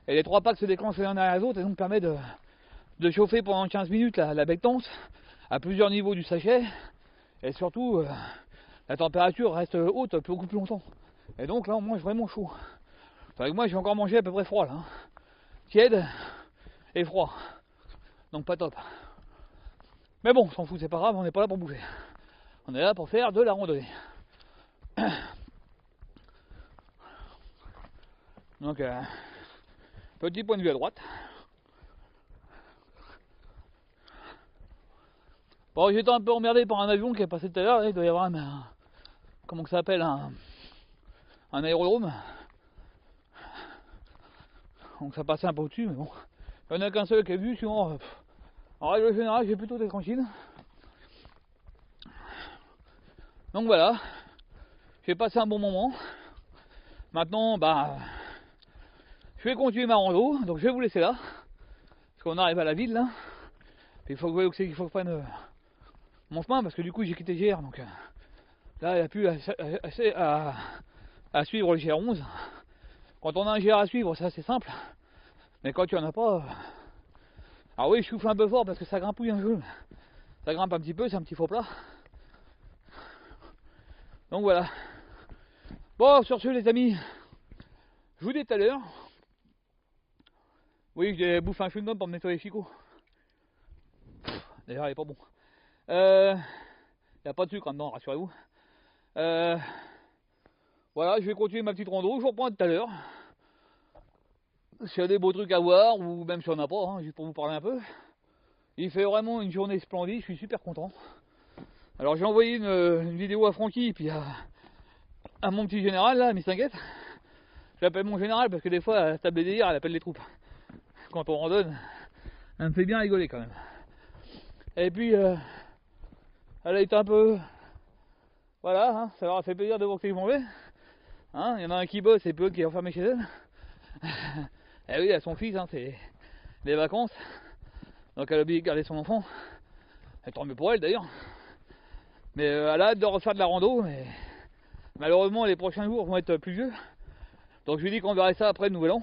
Et les 3 packs se déclenchent les uns derrière les autres et donc permet de chauffer pendant 15 minutes la bectance à plusieurs niveaux du sachet. Et surtout, la température reste haute beaucoup plus longtemps. Et donc là, on mange vraiment chaud. Enfin, moi, j'ai encore mangé à peu près froid là. Hein. Tiède et froid. Donc pas top. Mais bon, on s'en fout, c'est pas grave, on n'est pas là pour bouffer. On est là pour faire de la randonnée. Donc, petit point de vue à droite. Bon, j'étais un peu emmerdé par un avion qui est passé tout à l'heure. Il doit y avoir comment que ça s'appelle, un aérodrome. Donc ça passait un peu au-dessus, mais bon. Il n'y en a qu'un seul qui a vu, sinon, en règle générale, j'ai plutôt été tranquille. Donc voilà, j'ai passé un bon moment. Maintenant, je vais continuer ma rando, donc je vais vous laisser là. Parce qu'on arrive à la ville là. Puis il faut que vous voyez qu'il faut que je prenne mon chemin, parce que du coup j'ai quitté GR, donc là il n'y a plus assez à suivre le GR11. Quand on a un GR à suivre, ça c'est simple. Mais quand il n'y en a pas... Alors oui, je souffle un peu fort parce que ça grimpouille un peu. Ça grimpe un petit peu, c'est un petit faux plat. Donc voilà. Bon, sur ce les amis, je vous dis tout à l'heure. Oui, j'ai bouffé un chewing-gum pour me nettoyer les chicots. D'ailleurs, il est pas bon. Il n'y a pas de sucre dedans, rassurez-vous. Voilà, je vais continuer ma petite rando, je vous reprends tout à l'heure. S'il y a des beaux trucs à voir, ou même s'il n'y en a pas, hein, juste pour vous parler un peu. Il fait vraiment une journée splendide, je suis super content. Alors j'ai envoyé une vidéo à Francky et puis à mon petit général là, Miss Tinguette. Je l'appelle mon général parce que des fois, à la table des délires, elle appelle les troupes. Quand on randonne, elle me fait bien rigoler quand même. Et puis, elle a été un peu... Voilà, hein, ça leur a fait plaisir de voir que je m'en vais. Hein, il y en a un qui bosse et peu qui est enfermé chez elle. Et oui, elle a son fils, hein, c'est les vacances. Donc elle a oublié de garder son enfant. Elle tant mieux pour elle d'ailleurs. Mais elle a hâte de refaire de la rando. Mais malheureusement, les prochains jours vont être pluvieux. Donc je lui dis qu'on verrait ça après le nouvel an.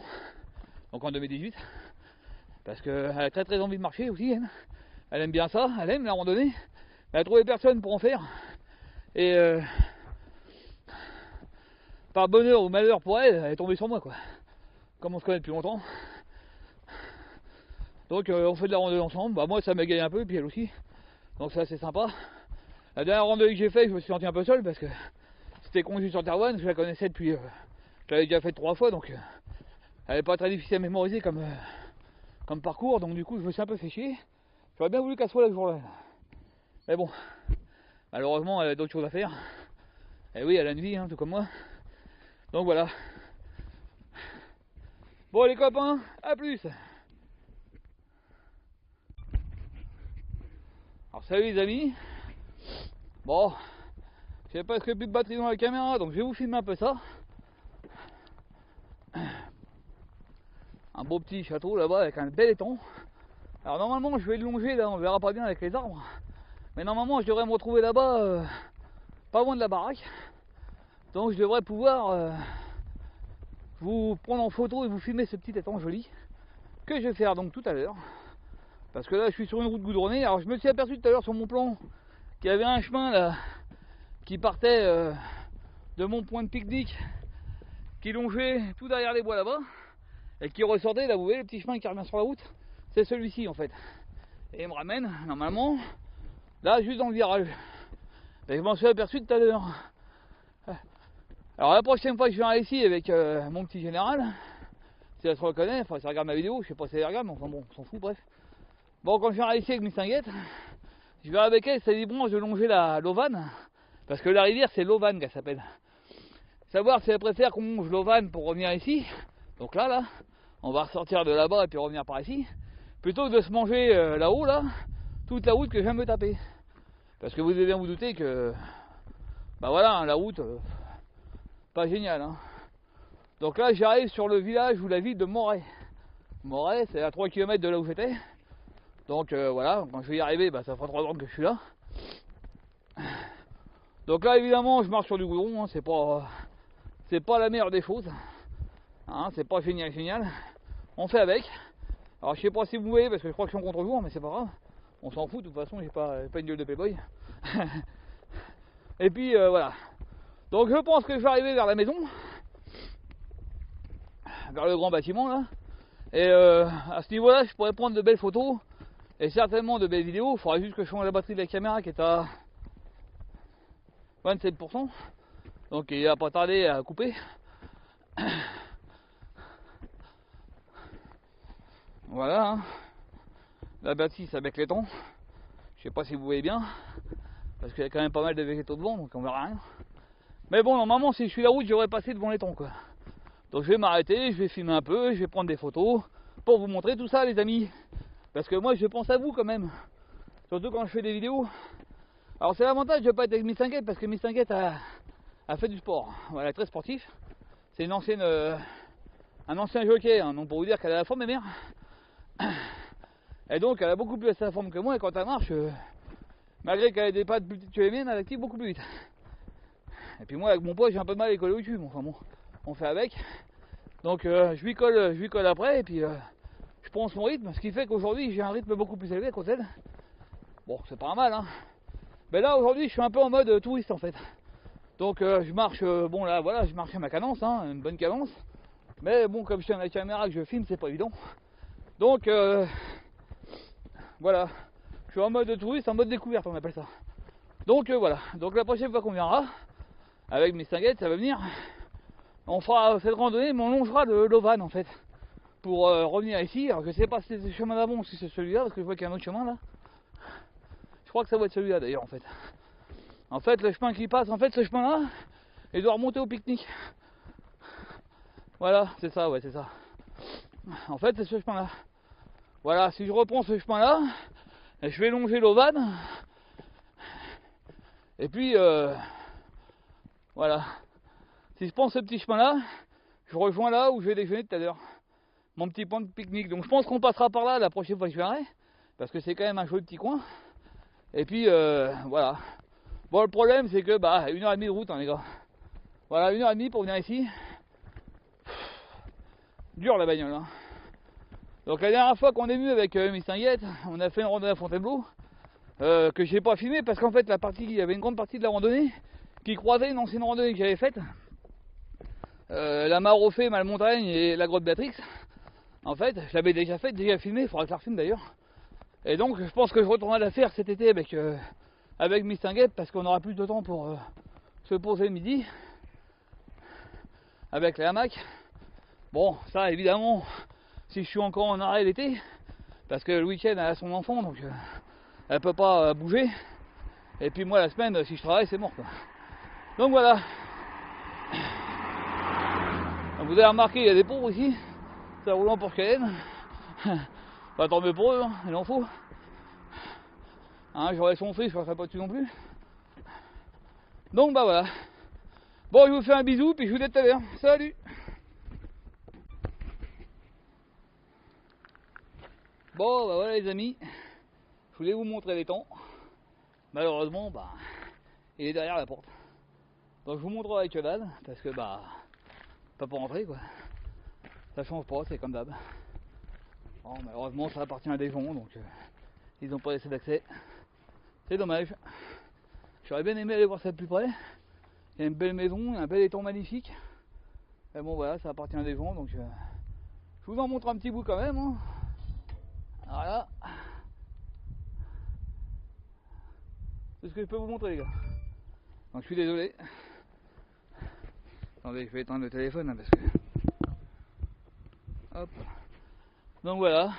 Donc en 2018. Parce qu'elle a très envie de marcher aussi. Elle aime bien ça, elle aime la randonnée. Elle a trouvé personne pour en faire. Et par bonheur ou malheur pour elle, elle est tombée sur moi quoi. Comme on se connaît depuis longtemps. Donc on fait de la randonnée ensemble. Bah, moi ça m'égaye un peu, puis elle aussi. Donc ça c'est sympa. La dernière randonnée que j'ai faite, je me suis senti un peu seul parce que c'était Conduit sur Terre-One. Je la connaissais depuis. Je l'avais déjà faite 3 fois, donc elle n'est pas très difficile à mémoriser comme parcours. Donc du coup je me suis un peu fait chier. J'aurais bien voulu qu'elle soit là ce jour-là. Mais bon, malheureusement elle a d'autres choses à faire. Et oui, elle a une vie, hein, tout comme moi. Donc voilà. Bon les copains, à plus. Alors salut les amis. Bon, j'ai presque plus de batterie dans la caméra, donc je vais vous filmer un peu ça. Un beau petit château là-bas avec un bel étang. Alors normalement je vais le longer là, on verra pas bien avec les arbres. Mais normalement je devrais me retrouver là-bas, pas loin de la baraque. Donc je devrais pouvoir vous prendre en photo et vous filmer ce petit étang joli. Que je vais faire donc tout à l'heure. Parce que là je suis sur une route goudronnée. Alors je me suis aperçu tout à l'heure sur mon plan qu'il y avait un chemin là qui partait de mon point de pique-nique, qui longeait tout derrière les bois là-bas et qui ressortait, là vous voyez le petit chemin qui revient sur la route, c'est celui-ci en fait. Et il me ramène normalement là juste dans le virage. Et je m'en suis aperçu tout à l'heure. Alors la prochaine fois que je viens ici avec mon petit général, si elle se reconnaît, enfin si elle regarde ma vidéo, je sais pas si elle regarde, mais enfin bon, on s'en fout, bref. Bon, quand je viens ici avec mes Tinguettes, je vais avec elle, ça dit bon, je vais longer la l'Auvanne, parce que la rivière c'est l'Auvanne qu'elle s'appelle. Savoir si elle préfère qu'on longe l'Auvanne pour revenir ici, donc là, on va ressortir de là-bas et puis revenir par ici, plutôt que de se manger là-haut, là, toute la route que je viens de me taper. Parce que vous devez bien vous douter que, bah voilà, la route, pas génial. Hein. Donc là, j'arrive sur le village ou la ville de Moret. Moret, c'est à 3 km de là où j'étais. Donc voilà, quand je vais y arriver, bah, ça fera 3 ans que je suis là. Donc là, évidemment, je marche sur du goudron, hein, c'est pas la meilleure des choses. Hein, c'est pas génial. On fait avec. Alors je sais pas si vous voyez parce que je crois que je suis en contre-jour, mais c'est pas grave. On s'en fout, de toute façon, j'ai pas une gueule de playboy. Et puis voilà. Donc je pense que je vais arriver vers la maison. Vers le grand bâtiment là. Et à ce niveau là, je pourrais prendre de belles photos. Et certainement de belles vidéos. Il faudrait juste que je change la batterie de la caméra qui est à 27%. Donc il va pas tarder à couper. Voilà. Hein. La batterie ça bec les temps. Je sais pas si vous voyez bien. Parce qu'il y a quand même pas mal de végétaux devant, donc on verra rien. Mais bon, normalement si je suis la route, j'aurais passé devant les temps quoi. Donc je vais m'arrêter, je vais filmer un peu, je vais prendre des photos pour vous montrer tout ça les amis. Parce que moi je pense à vous quand même. Surtout quand je fais des vidéos. Alors c'est l'avantage de ne pas être avec Miss Tinguette parce que Miss Tinguette a fait du sport. Voilà, elle est très sportive. C'est une ancienne, un ancien jockey, hein, donc pour vous dire qu'elle a la forme des mères. Et donc elle a beaucoup plus assez la forme que moi et quand elle marche, malgré qu'elle ait des pattes plus petites que les miennes, elle active beaucoup plus vite. Et puis moi avec mon poids j'ai un peu de mal à les coller au cul, enfin bon, on fait avec. Donc je lui colle après et puis je prends son rythme, ce qui fait qu'aujourd'hui j'ai un rythme beaucoup plus élevé qu'au tel. Bon c'est pas mal hein. Mais là aujourd'hui je suis un peu en mode touriste en fait. Donc je marche, bon là voilà, je marche à ma cadence, hein, une bonne cadence. Mais bon comme je tiens la caméra que je filme c'est pas évident. Donc voilà, je suis en mode touriste, en mode découverte on appelle ça. Donc voilà, donc la prochaine fois qu'on viendra, avec mes Tinguettes ça va venir On fera cette randonnée, mais on longera de l'Auvanne en fait, pour revenir ici. Alors je sais pas si c'est le chemin d'avant ou si c'est celui-là, parce que je vois qu'il y a un autre chemin là. Je crois que ça va être celui-là d'ailleurs en fait. En fait, le chemin qui passe, en fait, ce chemin-là, il doit remonter au pique-nique. Voilà, c'est ça, ouais, c'est ça. En fait, c'est ce chemin-là. Voilà, si je reprends ce chemin-là, je vais longer l'Auvanne. Et puis, voilà. Si je prends ce petit chemin-là, je rejoins là où je vais déjeuner tout à l'heure. Mon petit point de pique-nique. Donc je pense qu'on passera par là la prochaine fois que je viendrai. Parce que c'est quand même un joli petit coin. Et puis, voilà. Bon, le problème, c'est que, 1h30 de route, hein, les gars. Voilà, 1h30 pour venir ici. Dur la bagnole, hein. Donc la dernière fois qu'on est venu avec Mistinguette, on a fait une randonnée à Fontainebleau. Que j'ai pas filmé parce qu'en fait, il y avait une grande partie de la randonnée qui croisait une ancienne randonnée que j'avais faite. La Marofé, Malmontagne et la grotte Béatrix. En fait, je l'avais déjà faite, déjà filmé, il faudra que je la refilme d'ailleurs. Et donc, je pense que je retournerai la faire cet été avec Mistinguette parce qu'on aura plus de temps pour se poser le midi avec les hamacs. Bon, ça évidemment, si je suis encore en arrêt l'été, parce que le week-end elle a son enfant, donc elle peut pas bouger. Et puis moi la semaine, si je travaille, c'est mort quoi. Donc voilà. Vous avez remarqué, il y a des pauvres ici, ça roule en Porsche Cayenne. Pas tant mieux pour eux, hein, il en faut. Hein, j'aurais son fils, je ne ferais pas dessus non plus. Donc voilà. Bon, je vous fais un bisou, puis je vous dis à tout à l'heure. Salut. Bon, voilà les amis. Je voulais vous montrer les temps. Malheureusement, il est derrière la porte. Donc je vous montrerai que dalle, parce que pas pour rentrer quoi. Ça change pas, c'est comme d'hab. Bon, malheureusement, ça appartient à des gens, donc ils n'ont pas laissé d'accès. C'est dommage. J'aurais bien aimé aller voir ça de plus près. Il y a une belle maison, un bel étang magnifique. Mais bon, voilà, ça appartient à des gens, donc je vous en montre un petit bout quand même. Hein. Voilà. C'est ce que je peux vous montrer, les gars. Donc je suis désolé. Attendez, je vais éteindre le téléphone hein, parce que. Hop. Donc voilà.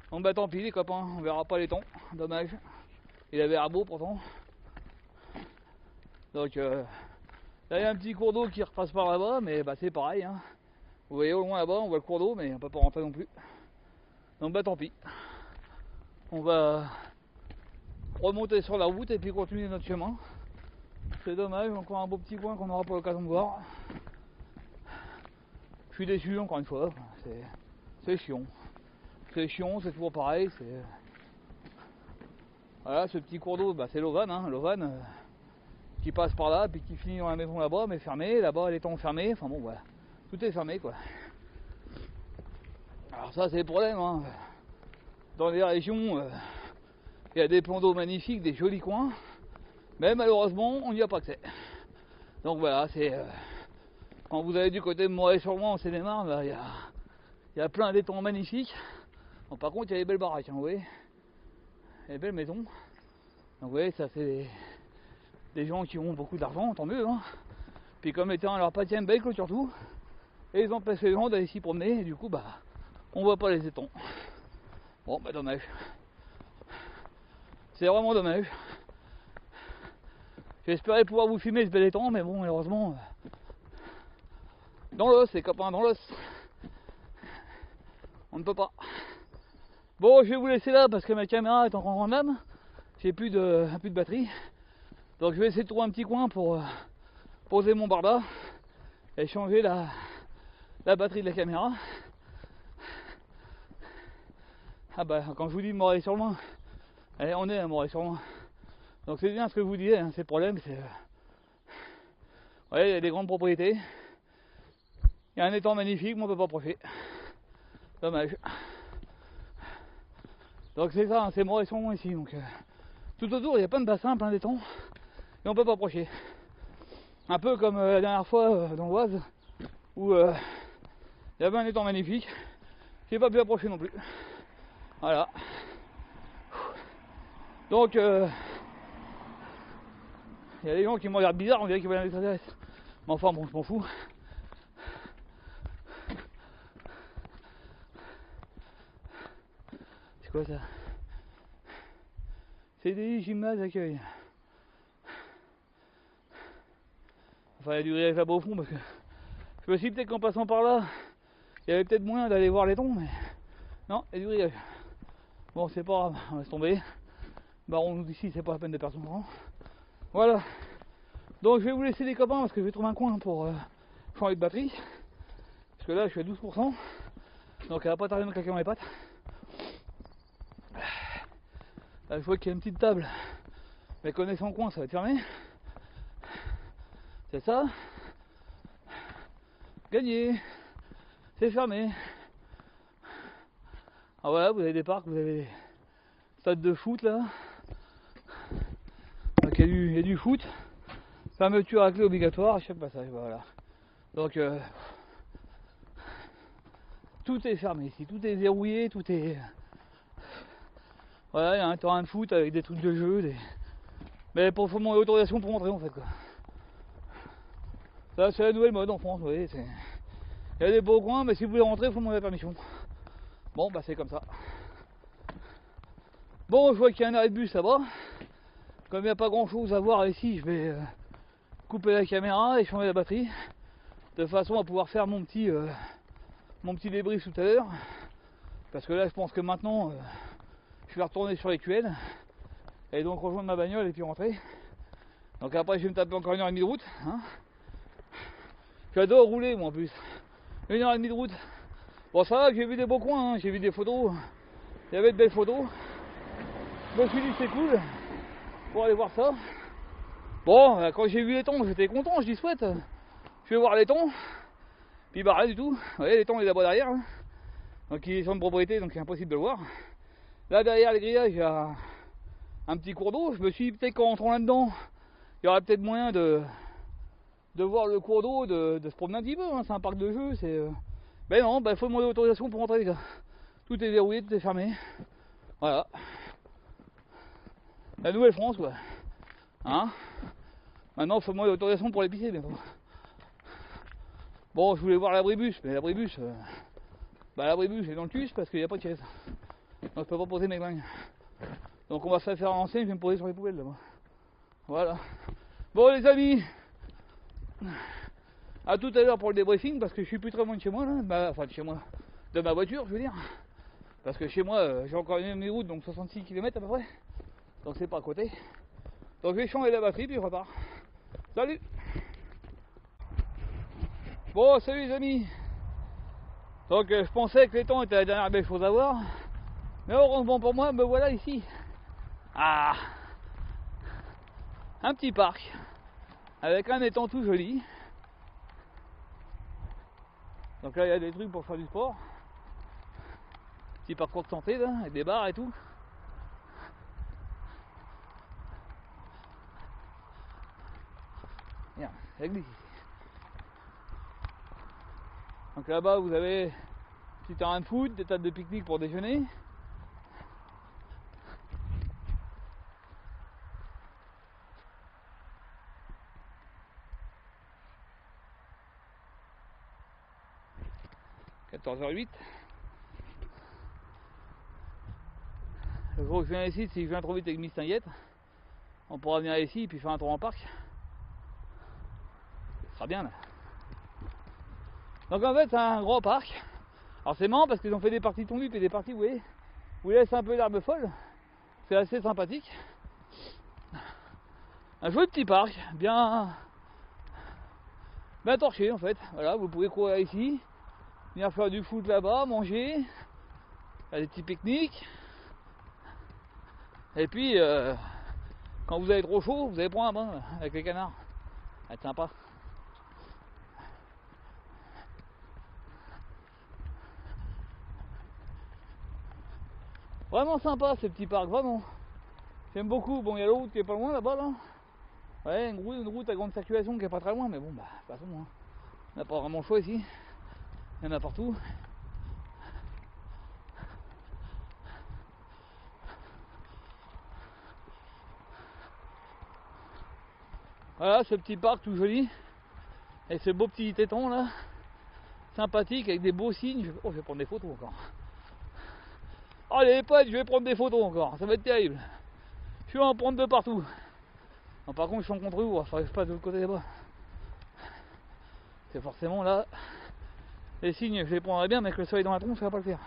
Bon bah tant pis les copains, on verra pas les temps, dommage. Il avait l'air beau pourtant. Donc là il y a un petit cours d'eau qui repasse par là-bas, mais c'est pareil. Hein. Vous voyez au loin là-bas, on voit le cours d'eau, mais on peut pas rentrer non plus. Donc tant pis. On va remonter sur la route et puis continuer notre chemin. C'est dommage, encore un beau petit coin qu'on n'aura pas l'occasion de voir. Je suis déçu encore une fois, c'est chiant. C'est chiant, c'est toujours pareil. Voilà, ce petit cours d'eau, c'est l'Auvanne, hein, l'Auvanne qui passe par là, puis qui finit dans la maison là-bas, mais fermée, là-bas les temps fermés, enfin bon voilà, tout est fermé quoi. Alors ça c'est le problème, hein. Dans les régions, il y a des plans d'eau magnifiques, des jolis coins, mais malheureusement on n'y a pas accès. Donc voilà, c'est quand vous allez du côté de Moret-sur-Loing en Seine-et-Marne, il y a plein d'étangs magnifiques. Bon, par contre, il y a des belles baraques, hein, vous voyez, des belles maisons. Donc vous voyez, ça c'est des gens qui ont beaucoup d'argent, tant mieux. Hein. Puis comme les terrains leur appartiennent, belle clôture tout, et ils empêchent les gens d'aller s'y promener, et du coup, on voit pas les étangs. Bon, dommage. C'est vraiment dommage. J'espérais pouvoir vous filmer ce bel étang, mais bon, malheureusement, dans l'os, les copains, dans l'os. On ne peut pas. Bon, je vais vous laisser là parce que ma caméra est encore en lame. J'ai plus de batterie. Donc je vais essayer de trouver un petit coin pour poser mon barda et changer la batterie de la caméra. Quand je vous dis Moret-sur-Loing, on est à Moret-sur-Loing. Donc c'est bien ce que je vous disais, hein, c'est le problème, c'est. Ouais, il y a des grandes propriétés. Il y a un étang magnifique, mais on ne peut pas approcher. Dommage. Donc c'est ça, hein, c'est Moret-sur-Loing ici. Donc tout autour, il y a plein de bassins, plein d'étangs, et on peut pas approcher. Un peu comme la dernière fois dans l'Oise, où il y avait un étang magnifique, j'ai pas pu approcher non plus. Voilà. Donc il y a des gens qui me regardent bizarre, on dirait qu'ils voient un extraterrestre. Mais enfin bon, je m'en fous. C'est quoi ça? CDI Gymnase Accueil. Enfin, il y a du grillage là-bas au fond parce que je me suis dit peut-être qu'en passant par là, il y avait peut-être moyen d'aller voir les tons, mais non, il y a du grillage. Bon, c'est pas grave, on laisse tomber. Baron nous d'ici, c'est pas la peine de perdre son temps. Voilà. Donc je vais vous laisser les copains parce que je vais trouver un coin pour changer de batterie. Parce que là, je suis à 12%. Donc elle va pas tarder de me claquer dans les pattes. Là, je vois qu'il y a une petite table. Mais connaissant le coin, ça va être fermé. C'est ça. Gagné. C'est fermé. Ah voilà, vous avez des parcs, vous avez des stades de foot là. Donc il y a du foot. Fermeture à clé obligatoire à chaque passage, voilà. Donc tout est fermé ici, tout est verrouillé, tout est... Voilà, il y a un terrain de foot avec des trucs de jeu, mais pour faut mon autorisation pour rentrer en fait quoi. Ça c'est la nouvelle mode en France, vous voyez, il y a des beaux coins, mais si vous voulez rentrer, il faut demander la permission. Bon bah c'est comme ça. Bon, je vois qu'il y a un arrêt de bus là-bas. Comme il n'y a pas grand chose à voir ici, je vais couper la caméra et changer la batterie. De façon à pouvoir faire mon petit débrief tout à l'heure. Parce que là je pense que maintenant je vais retourner sur les QL. Et donc rejoindre ma bagnole et puis rentrer. Donc après je vais me taper encore 1h30 de route. Hein. J'adore rouler moi en plus. 1h30 de route. Bon ça va, j'ai vu des beaux coins, hein. J'ai vu des photos. Il y avait de belles photos. Je me suis dit c'est cool pour aller voir ça. Bon, quand j'ai vu les tons, j'étais content, je dis souhaite. Je vais voir les tons. Puis bah rien du tout. Vous voyez les tons, il est là-bas derrière. Hein. Donc ils sont de propriété, donc c'est impossible de le voir. Là derrière les grillages, il y a un petit cours d'eau. Je me suis dit peut-être qu'en rentrant là-dedans, il y aurait peut-être moyen de voir le cours d'eau, de se promener un petit peu. Hein. C'est un parc de jeux. Ben non, il faut demander l'autorisation pour rentrer les gars. Tout est verrouillé, tout est fermé. Voilà. La Nouvelle-France quoi. Hein? Maintenant il faut demander l'autorisation pour les pisser bientôt. Bon, je voulais voir l'abribus, mais l'abribus, l'abribus est dans le cul parce qu'il n'y a pas de chaise. Donc je peux pas poser mes glingues. Donc on va se faire avancer, je vais me poser sur les poubelles là-bas. Voilà. Bon les amis, à tout à l'heure pour le débriefing parce que je suis plus très loin de chez moi là, enfin de chez moi, de ma voiture je veux dire. Parce que chez moi j'ai encore une demi-route donc 66 km à peu près. Donc c'est pas à côté. Donc je vais changer la batterie puis je repars. Salut. Bon salut les amis. Donc je pensais que les temps étaient la dernière belle chose à voir. Mais heureusement pour moi, me voilà ici. Ah, un petit parc avec un étang tout joli. Donc là il y a des trucs pour faire du sport. Petit parcours de santé là, avec des bars et tout. Merde, ça glisse ici. Donc là-bas vous avez un petit terrain de foot, des tables de pique-nique pour déjeuner. « 14h08. Le jour où je viens ici, si je viens trop vite avec Mistinguette, on pourra venir ici et puis faire un tour en parc. Ce sera bien là. Donc en fait c'est un gros parc. Alors c'est marrant parce qu'ils ont fait des parties tondues et des parties où ils laissent un peu d'herbe folle. C'est assez sympathique. Un joli petit parc, bien torché en fait. Voilà, vous pouvez courir ici, venir faire du foot là-bas, manger, faire des petits pique-niques. Et puis quand vous avez trop chaud, vous allez prendre un bain avec les canards. Ça va être sympa. Vraiment sympa ce petit parc, vraiment. J'aime beaucoup. Bon, il y a la route qui est pas loin là-bas là. Ouais, une route à grande circulation qui est pas très loin, mais bon, bah, de toute façon, hein, on n'a pas vraiment le choix ici. Il y en a partout. Voilà ce petit parc tout joli. Et ce beau petit téton là, sympathique avec des beaux signes. Oh, je vais prendre des photos encore. Allez les potes, je vais prendre des photos encore, ça va être terrible. Je vais en prendre de partout. Non, par contre, je suis en contre où, enfin, je passe de l'autre côté là-bas. C'est forcément là. Les signes, je les prendrais bien, mais avec le soleil dans la tronche, ça va pas le faire.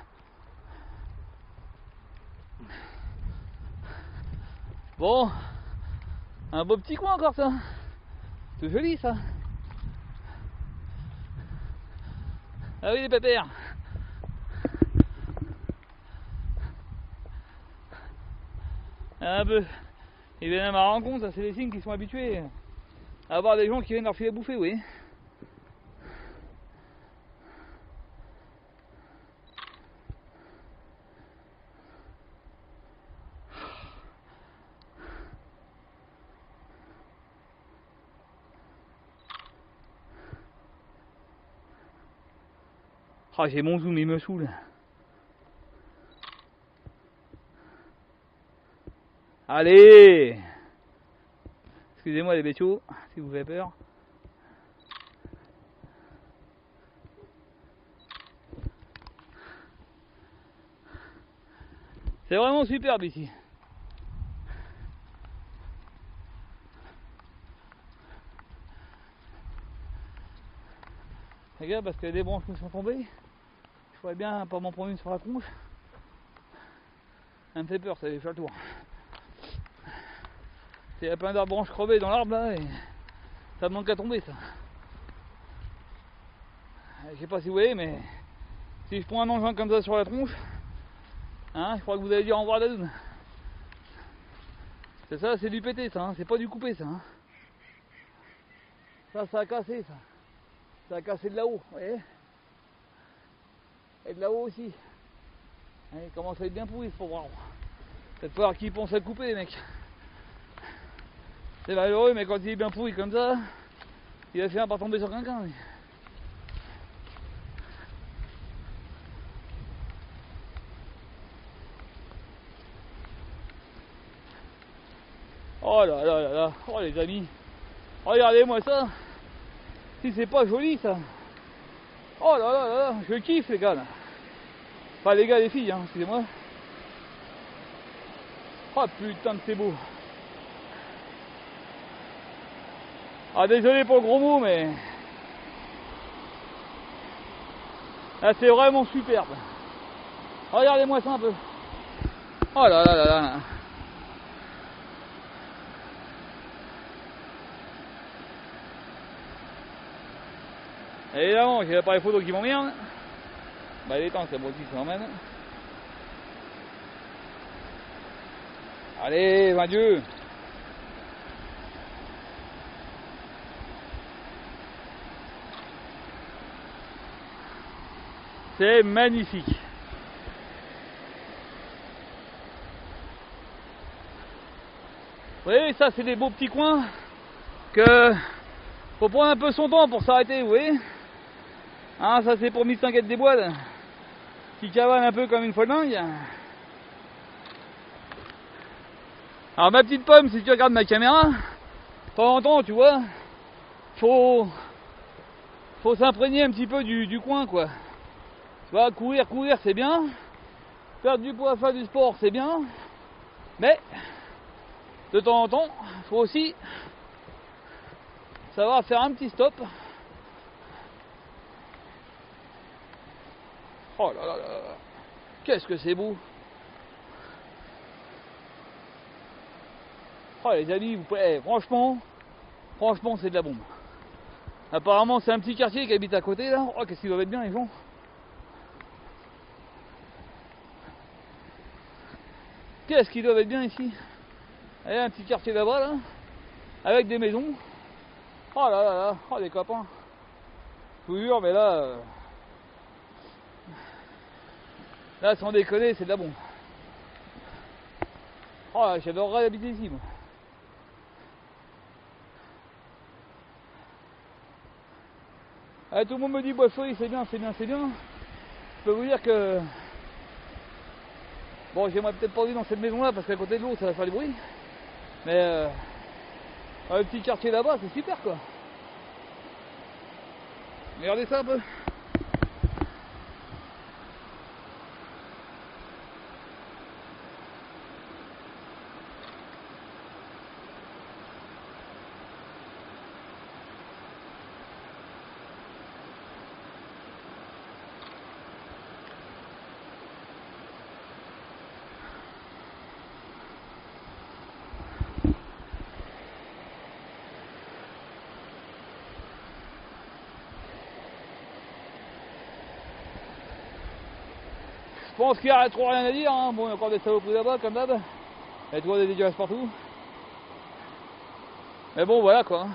Bon, un beau petit coin encore ça. C'est joli ça. Ah oui les pépères. Un peu. Ils viennent à ma rencontre, ça c'est des signes qui sont habitués à avoir des gens qui viennent leur filer à bouffer, oui. Ah, j'ai mon zoom, il me saoule. Allez! Excusez-moi les bêtiaux, si vous avez peur. C'est vraiment superbe ici. Regarde, parce qu'il y a des branches qui sont tombées. Je pourrais bien pas m'en prendre une sur la tronche. Ça me fait peur, ça va faire le tour. Il y a plein d'arbres branches crevées dans l'arbre là et ça me manque à tomber ça. Je sais pas si vous voyez, mais si je prends un engin comme ça sur la tronche, hein, je crois que vous allez dire au revoir à la doune. C'est ça, c'est du pété ça, hein, c'est pas du coupé ça. Hein. Ça a cassé ça. Ça a cassé de là-haut, vous voyez. Et de là-haut aussi. Il commence à être bien pourri ce pauvre arbre. Peut-être voir qui pense à couper les mecs. C'est malheureux, mais quand il est bien pourri comme ça, il va finir par tomber sur quelqu'un. Mais... oh là là là là, oh les amis, regardez-moi ça. Si c'est pas joli ça. Oh là là là là, je kiffe les gars là. Enfin les gars, les filles, hein, excusez-moi. Oh putain que c'est beau. Ah désolé pour le gros mot, mais là c'est vraiment superbe. Regardez-moi ça un peu. Oh là là là là. Évidemment, j'ai l'appareil photo qui m'emmerde. Bah il est temps que ça aussi ça m'emmène. Allez, va Dieu. C'est magnifique. Vous voyez, ça c'est des beaux petits coins que faut prendre un peu son temps pour s'arrêter, vous voyez. Hein, ça c'est pour Mistinguette des Bois qui cavale un peu comme une folle dingue. Alors ma petite pomme, si tu regardes ma caméra, de temps en temps, tu vois, faut s'imprégner un petit peu du coin quoi. Tu vois, courir c'est bien, perdre du poids, faire du sport c'est bien, mais de temps en temps, faut aussi savoir faire un petit stop. Oh là là là là, qu'est-ce que c'est beau. Oh les amis, vous pouvez, franchement c'est de la bombe. Apparemment c'est un petit quartier qui habite à côté là. Oh qu'est-ce qu'ils doivent être bien les gens. Qu'est-ce qu'ils doivent être bien ici. Il y a un petit quartier là-bas là, avec des maisons. Oh là là là, oh les copains. Je vous jure, mais là, là sans déconner, c'est de la bombe. Oh là, j'adorerais habiter ici moi. Ah, tout le monde me dit Bois-Feuille c'est bien, c'est bien, c'est bien. Je peux vous dire que bon, j'aimerais peut-être pas vivre dans cette maison là parce qu'à côté de l'eau ça va faire du bruit. Mais le petit quartier là-bas c'est super quoi. Regardez ça un peu. Je pense qu'il n'y a trop rien à dire, hein. Bon, il y a encore des saloperies là-bas, comme d'hab. Il y a toujours des dégueulasses partout. Mais bon, voilà quoi.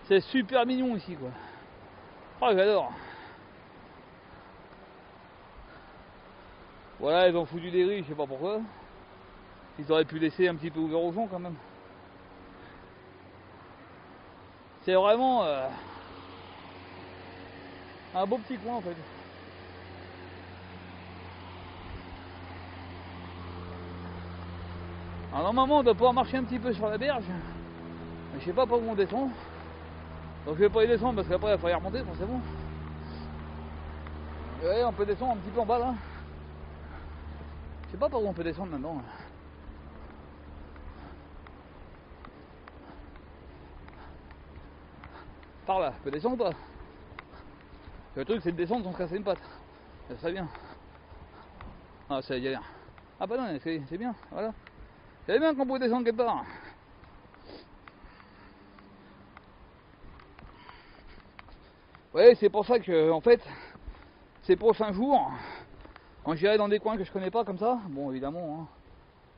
C'est super mignon ici, quoi. Oh, j'adore. Voilà, ils ont foutu des grilles, je sais pas pourquoi. Ils auraient pu laisser un petit peu ouvert aux gens quand même. C'est vraiment un beau petit coin en fait. Alors normalement on doit pouvoir marcher un petit peu sur la berge, mais je sais pas par où on descend. Donc je vais pas y descendre parce qu'après il va falloir y remonter forcément. Et ouais, on peut descendre un petit peu en bas là. Je sais pas par où on peut descendre maintenant. Par là, je peux descendre ou pas? Le truc c'est de descendre sans se casser une patte. Ça serait bien. Ah c'est galère. Ah bah non, c'est bien, voilà. C'est bien qu'on peut descendre quelque part. Ouais, c'est pour ça que, en fait, ces prochains jours, quand j'irai dans des coins que je connais pas comme ça, bon évidemment, hein,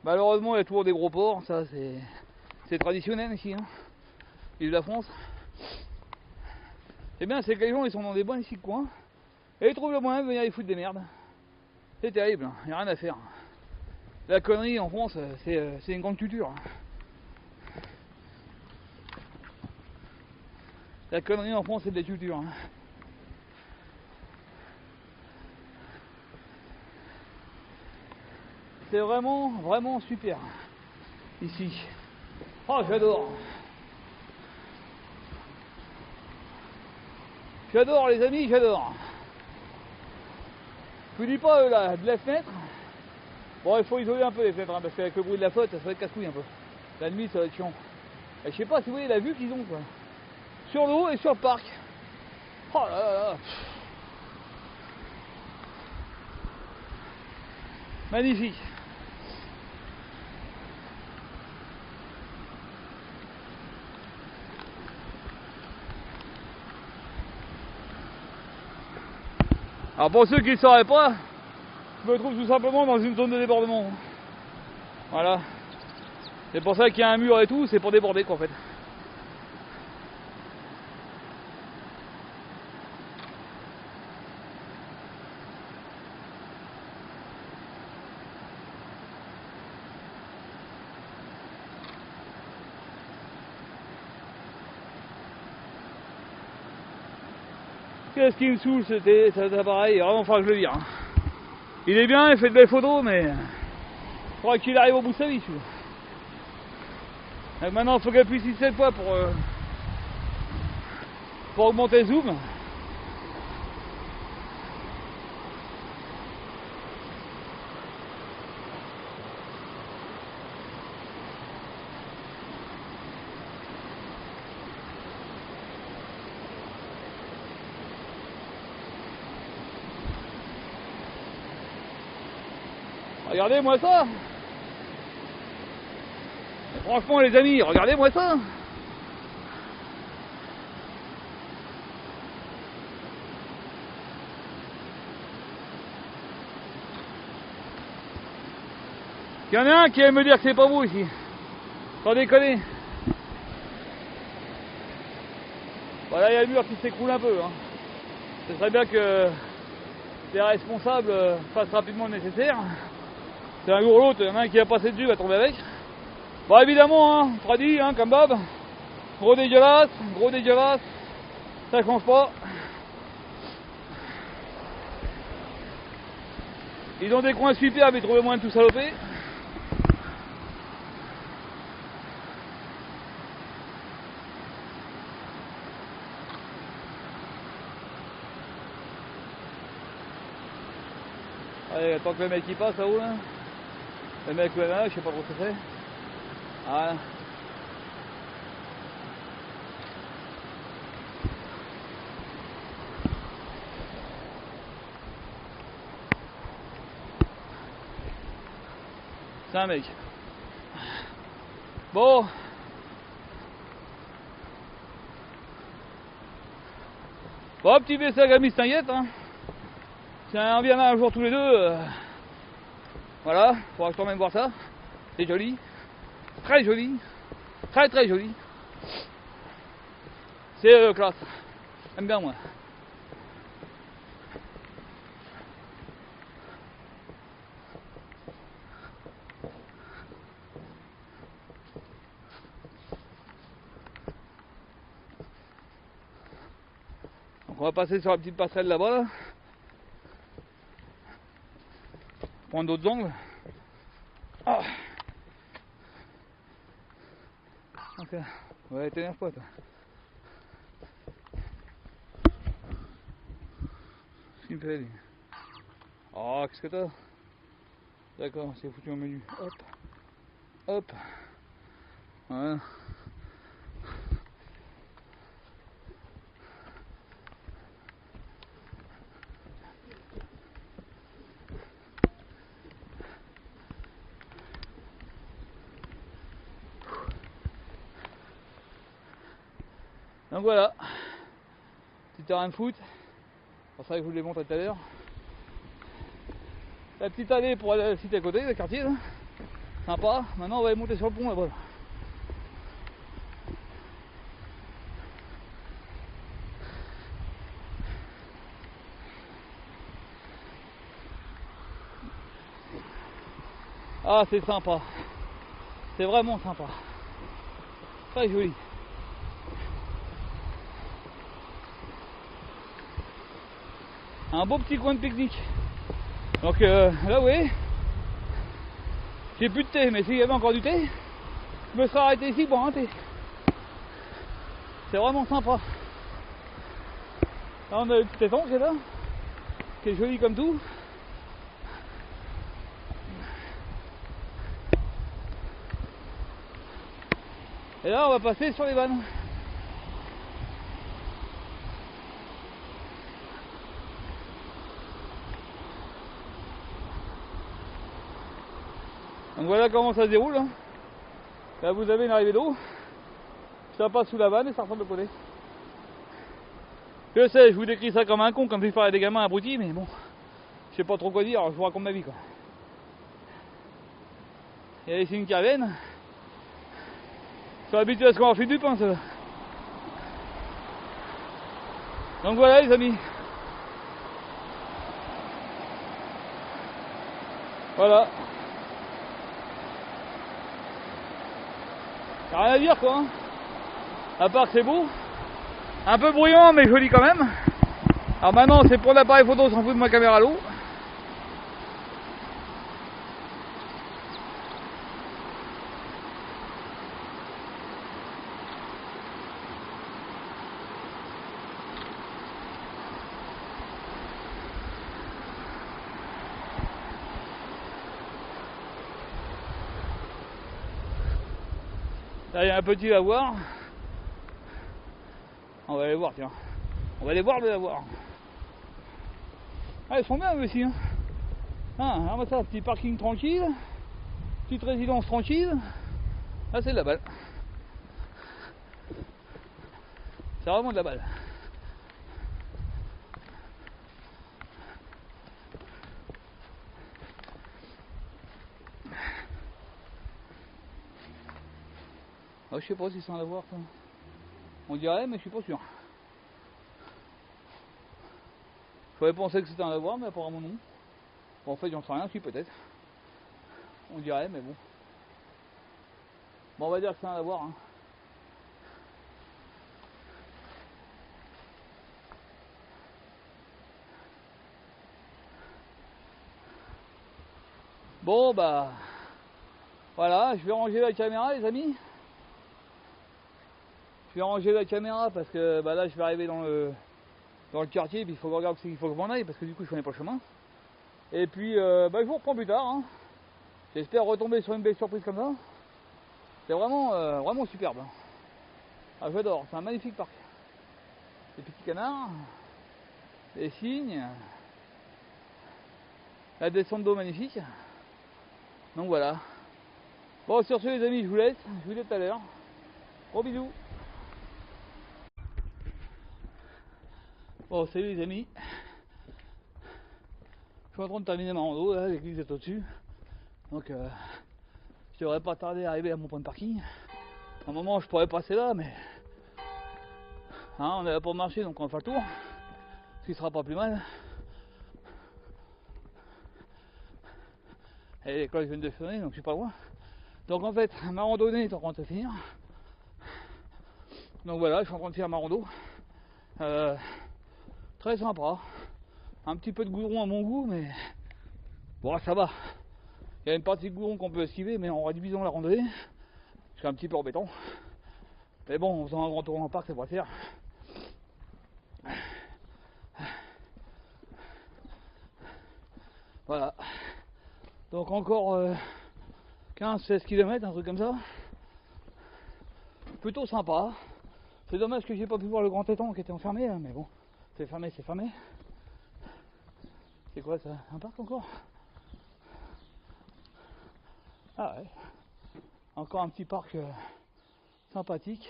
malheureusement il y a toujours des gros ports, ça c'est traditionnel ici, hein, l'île de la France. C'est bien, c'est que les gens ils sont dans des bons ici coins, et ils trouvent le moyen de venir y foutre des merdes. C'est terrible, il n'y a rien à faire. La connerie en France, c'est une grande culture. La connerie en France, c'est de la culture. C'est vraiment, vraiment super. Ici. Oh, j'adore. J'adore les amis, j'adore. Je vous dis pas là, de la fenêtre. Bon, il faut isoler un peu les fenêtres, hein, parce qu'avec le bruit de la flotte, ça va être casse-couille un peu. La nuit, ça va être chiant. Et je sais pas si vous voyez la vue qu'ils ont, quoi. Sur l'eau et sur le parc. Oh là là là. Magnifique. Alors pour ceux qui ne sauraient pas, je me trouve tout simplement dans une zone de débordement. Voilà. C'est pour ça qu'il y a un mur et tout, c'est pour déborder quoi en fait. Qu'est-ce qui me saoule cet appareil, vraiment faudra que je le vire. Hein. Il est bien, il fait de belles photos, mais il faudra qu'il arrive au bout de sa vie celui-là. Maintenant il faut qu'il appuie 6-7 fois pour augmenter le zoom. Regardez-moi ça. Et franchement les amis, regardez-moi ça. Il y en a un qui aime me dire que c'est pas beau ici. Sans déconner. Voilà, il y a le mur qui s'écroule un peu. Hein. Ce serait bien que les responsables fassent rapidement le nécessaire. C'est un jour ou l'autre, il y en a un qui va passer dessus, va tomber avec. Bon évidemment, hein, tradit, hein, comme Bob. Gros dégueulasse, ça change pas. Ils ont des coins superbes, ils trouvent le moyen de tout saloper. Allez, attends que le mec il passe là-haut là. Le mec là, je sais pas trop ce que c'est. Voilà. C'est un mec. Bon. Bon, petit BC Gamis, t'inquiète, hein. Si on vient là un jour tous les deux, voilà, faudra que je t'emmène voir ça. C'est joli. Très joli. Très très joli. C'est classe. J'aime bien moi. Donc on va passer sur la petite passerelle là-bas là. Prendre d'autres angles. Ah. Ok. Ouais, t'énerve pas toi. Qu'est-ce qu'il me fait lui? Oh, qu'est-ce que t'as? D'accord, c'est foutu au menu. Hop. Hop. Voilà. Donc voilà, petit terrain de foot, c'est ça que je vous l'ai montré tout à l'heure. La petite allée pour aller à la cité à côté, le quartier là, sympa. Maintenant on va aller monter sur le pont là-bas. Ah c'est sympa, c'est vraiment sympa, très joli. Un beau petit coin de pique-nique. Donc là oui, j'ai plus de thé, mais s'il y avait encore du thé, je me serais arrêté ici pour un thé. C'est vraiment sympa. Là on a le petit étang qui est là, qui est joli comme tout. Et là on va passer sur les vannes. Donc voilà comment ça se déroule. Hein. Là vous avez une arrivée d'eau, ça passe sous la vanne et ça ressemble de côté. Je sais, je vous décris ça comme un con, comme si je parlais des gamins abrutis, mais bon, je sais pas trop quoi dire, alors je vous raconte ma vie quoi. Il y a les signes qui reviennent. Ils sont habitués à ce qu'on leur fait du pain, ça. Donc voilà les amis. Voilà. Y'a rien à dire quoi. Hein. À part que c'est beau. Un peu bruyant mais joli quand même. Alors maintenant c'est pour l'appareil photo, on s'en fout de ma caméra à l'eau. Là il y a un petit lavoir. On va aller voir tiens. On va aller voir le lavoir. Ah ils sont bien eux aussi hein. Ah, alors ça, petit parking tranquille. Petite résidence tranquille. Là c'est de la balle. C'est vraiment de la balle. Ah, je sais pas si c'est un lavoir ça. On dirait mais je suis pas sûr. J'aurais pensé que c'était un lavoir mais apparemment non. Bon en fait j'en sais rien, si peut-être. On dirait mais bon. Bon on va dire que c'est un lavoir hein. Bon bah voilà, je vais ranger la caméra les amis. Je vais ranger la caméra parce que bah là je vais arriver dans le quartier et puis il faut que je regarde où c'est qu'il faut que je m'en aille parce que du coup je connais pas le chemin. Et puis je vous reprends plus tard. Hein. J'espère retomber sur une belle surprise comme ça. C'est vraiment superbe. Ah, j'adore, c'est un magnifique parc. Les petits canards, les cygnes, la descente d'eau magnifique. Donc voilà. Bon, sur ce les amis, je vous laisse. Je vous dis à tout à l'heure. Gros bisous. Bon, salut les amis. Je suis en train de terminer ma rando, là, l'église est au-dessus. Donc je devrais pas tarder à arriver à mon point de parking. À un moment je pourrais passer là, mais hein, on est là pour marcher, donc on va faire le tour. Ce qui sera pas plus mal. Et les cloches viennent de sonner, donc je suis pas loin. Donc en fait, ma randonnée est en train de se finir. Donc voilà, je suis en train de faire ma rando. Très sympa. Un petit peu de goudron à mon goût, mais bon, ça va. Il y a une partie de goudron qu'on peut esquiver, mais en réduisant la randonnée, c'est un petit peu embêtant. Mais bon, en faisant un grand tour en parc, ça pourrait faire. Voilà. Donc encore 15-16 km, un truc comme ça. Plutôt sympa. C'est dommage que j'ai pas pu voir le grand étang qui était enfermé, hein, mais bon, c'est fermé, c'est fermé. C'est quoi ça? Un parc encore? Ah ouais. Encore un petit parc sympathique.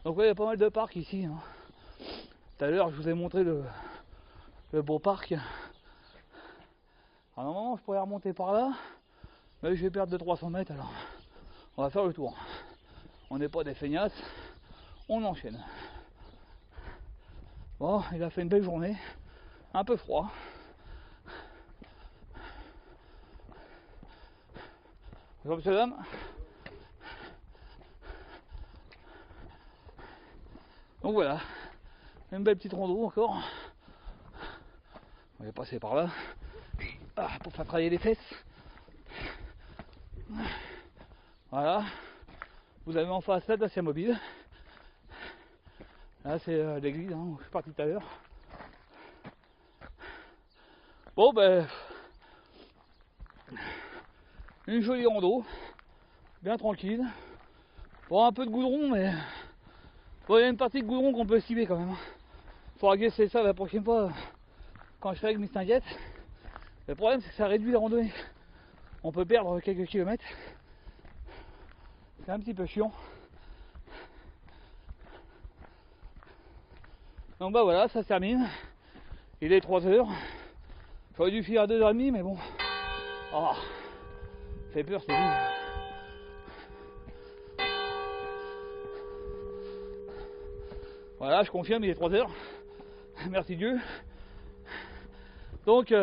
Donc ouais, il y a pas mal de parcs ici. Hein. Tout à l'heure, je vous ai montré le beau parc. Alors normalement, je pourrais remonter par là, mais je vais perdre de 300 mètres, alors on va faire le tour. On n'est pas des feignasses, on enchaîne. Bon, il a fait une belle journée, un peu froid. Bonjour monsieur, dame. Donc voilà, une belle petite rando encore. On va passer par là pour faire travailler les fesses. Voilà, vous avez en face la Dacia Mobile. Là c'est l'église où je suis parti tout à l'heure. Bon ben, une jolie rando, bien tranquille. Bon, un peu de goudron, mais bon, il y a une partie de goudron qu'on peut esquiver quand même. Faudra guesser ça la prochaine fois quand je serai avec mes stinguettes. Le problème c'est que ça réduit la randonnée. On peut perdre quelques kilomètres. C'est un petit peu chiant. Donc bah voilà, ça se termine. Il est 3h. J'aurais dû finir à 2h30, mais bon. Oh, fait peur, c'est vide. Voilà, je confirme, il est 3h. Merci Dieu. Donc,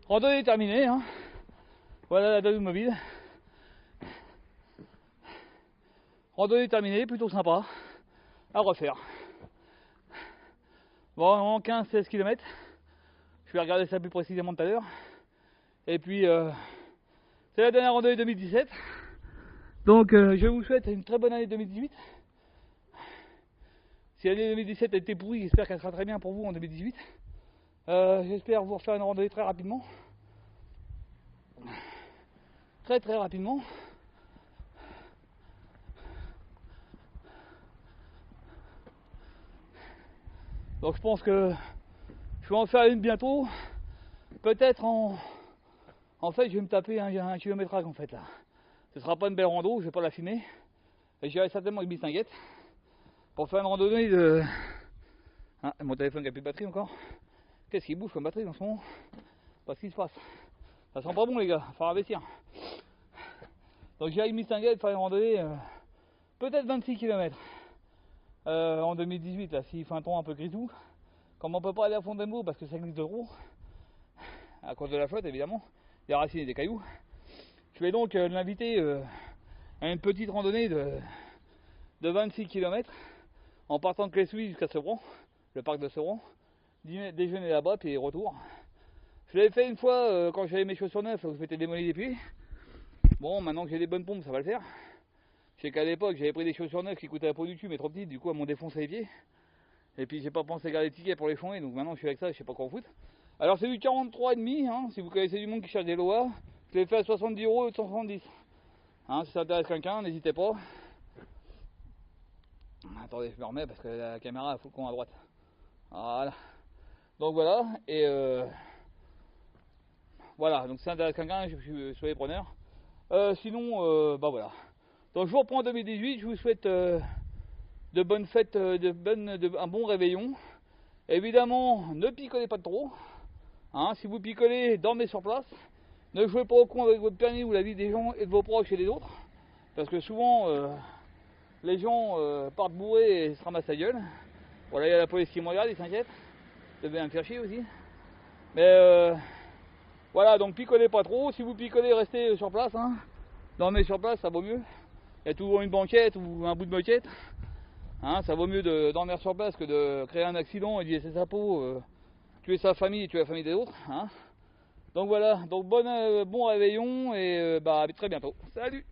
randonnée terminée. Hein. Voilà la Dacia Mobile. Randonnée terminée, plutôt sympa. À refaire. Bon, en 15-16 km. Je vais regarder ça plus précisément tout à l'heure. Et puis, c'est la dernière randonnée 2017. Donc, je vous souhaite une très bonne année 2018. Si l'année 2017 a été pourrie, j'espère qu'elle sera très bien pour vous en 2018. J'espère vous refaire une randonnée très rapidement. Très rapidement. Donc je pense que je vais en faire une bientôt. Peut-être en fait je vais me taper un kilométrage en fait là. Ce sera pas une belle rando, je vais pas la filmer. Et j'irai certainement avec mes stinguettes pour faire une randonnée de. Ah, mon téléphone qui a plus de batterie encore. Qu'est-ce qui bouffe comme batterie en ce moment? Pas ce qui se passe. Ça sent pas bon les gars, il va falloir investir. Donc j'irai avec mes stinguettes faire une randonnée peut-être 26 km en 2018 là, s'il fait un temps un peu grisou. Comme on peut pas aller à fond d'Embo parce que ça glisse de trop, à cause de la flotte évidemment, des racines et des cailloux. Je vais donc l'inviter à une petite randonnée de 26 km en partant de Clessouilly jusqu'à Sevran, le parc de Sevran, déjeuner là-bas puis retour. Je l'avais fait une fois quand j'avais mes chaussures neuves, où je m'étais démoli des pieds. Bon, maintenant que j'ai des bonnes pompes, ça va le faire. Je sais qu'à l'époque, j'avais pris des chaussures neuves qui coûtaient la peau du cul, mais trop petites, du coup, elles m'ont défoncé les pieds. Et puis j'ai pas pensé garder les tickets pour les fourrer, donc maintenant je suis avec ça, je sais pas quoi en foutre. Alors c'est du 43,5, hein, si vous connaissez du monde qui cherche des Loa, je l'ai fait à 70 € ou 170. Hein, si ça intéresse quelqu'un, n'hésitez pas. Attendez, je me remets parce que la caméra a fout le con à droite. Voilà. Donc voilà, et voilà, donc si ça intéresse quelqu'un, soyez preneur. Sinon, bah voilà. Donc je vous reprends en 2018, je vous souhaite de bonnes fêtes, un bon réveillon. Évidemment, ne picolez pas trop. Hein, si vous picolez, dormez sur place. Ne jouez pas au con avec votre permis ou la vie des gens et de vos proches et des autres. Parce que souvent, les gens partent bourrés et se ramassent la gueule. Voilà, il y a la police qui me regarde, ils s'inquiètent. Ça devait me faire chier aussi. Mais voilà, donc picolez pas trop. Si vous picolez, restez sur place. Hein. Dormez sur place, ça vaut mieux. Il y a toujours une banquette ou un bout de moquette. Hein, ça vaut mieux de dormir sur place que de créer un accident et de laisser sa peau, tuer sa famille et tuer la famille des autres. Hein. Donc voilà, donc bon réveillon et bah à très bientôt. Salut!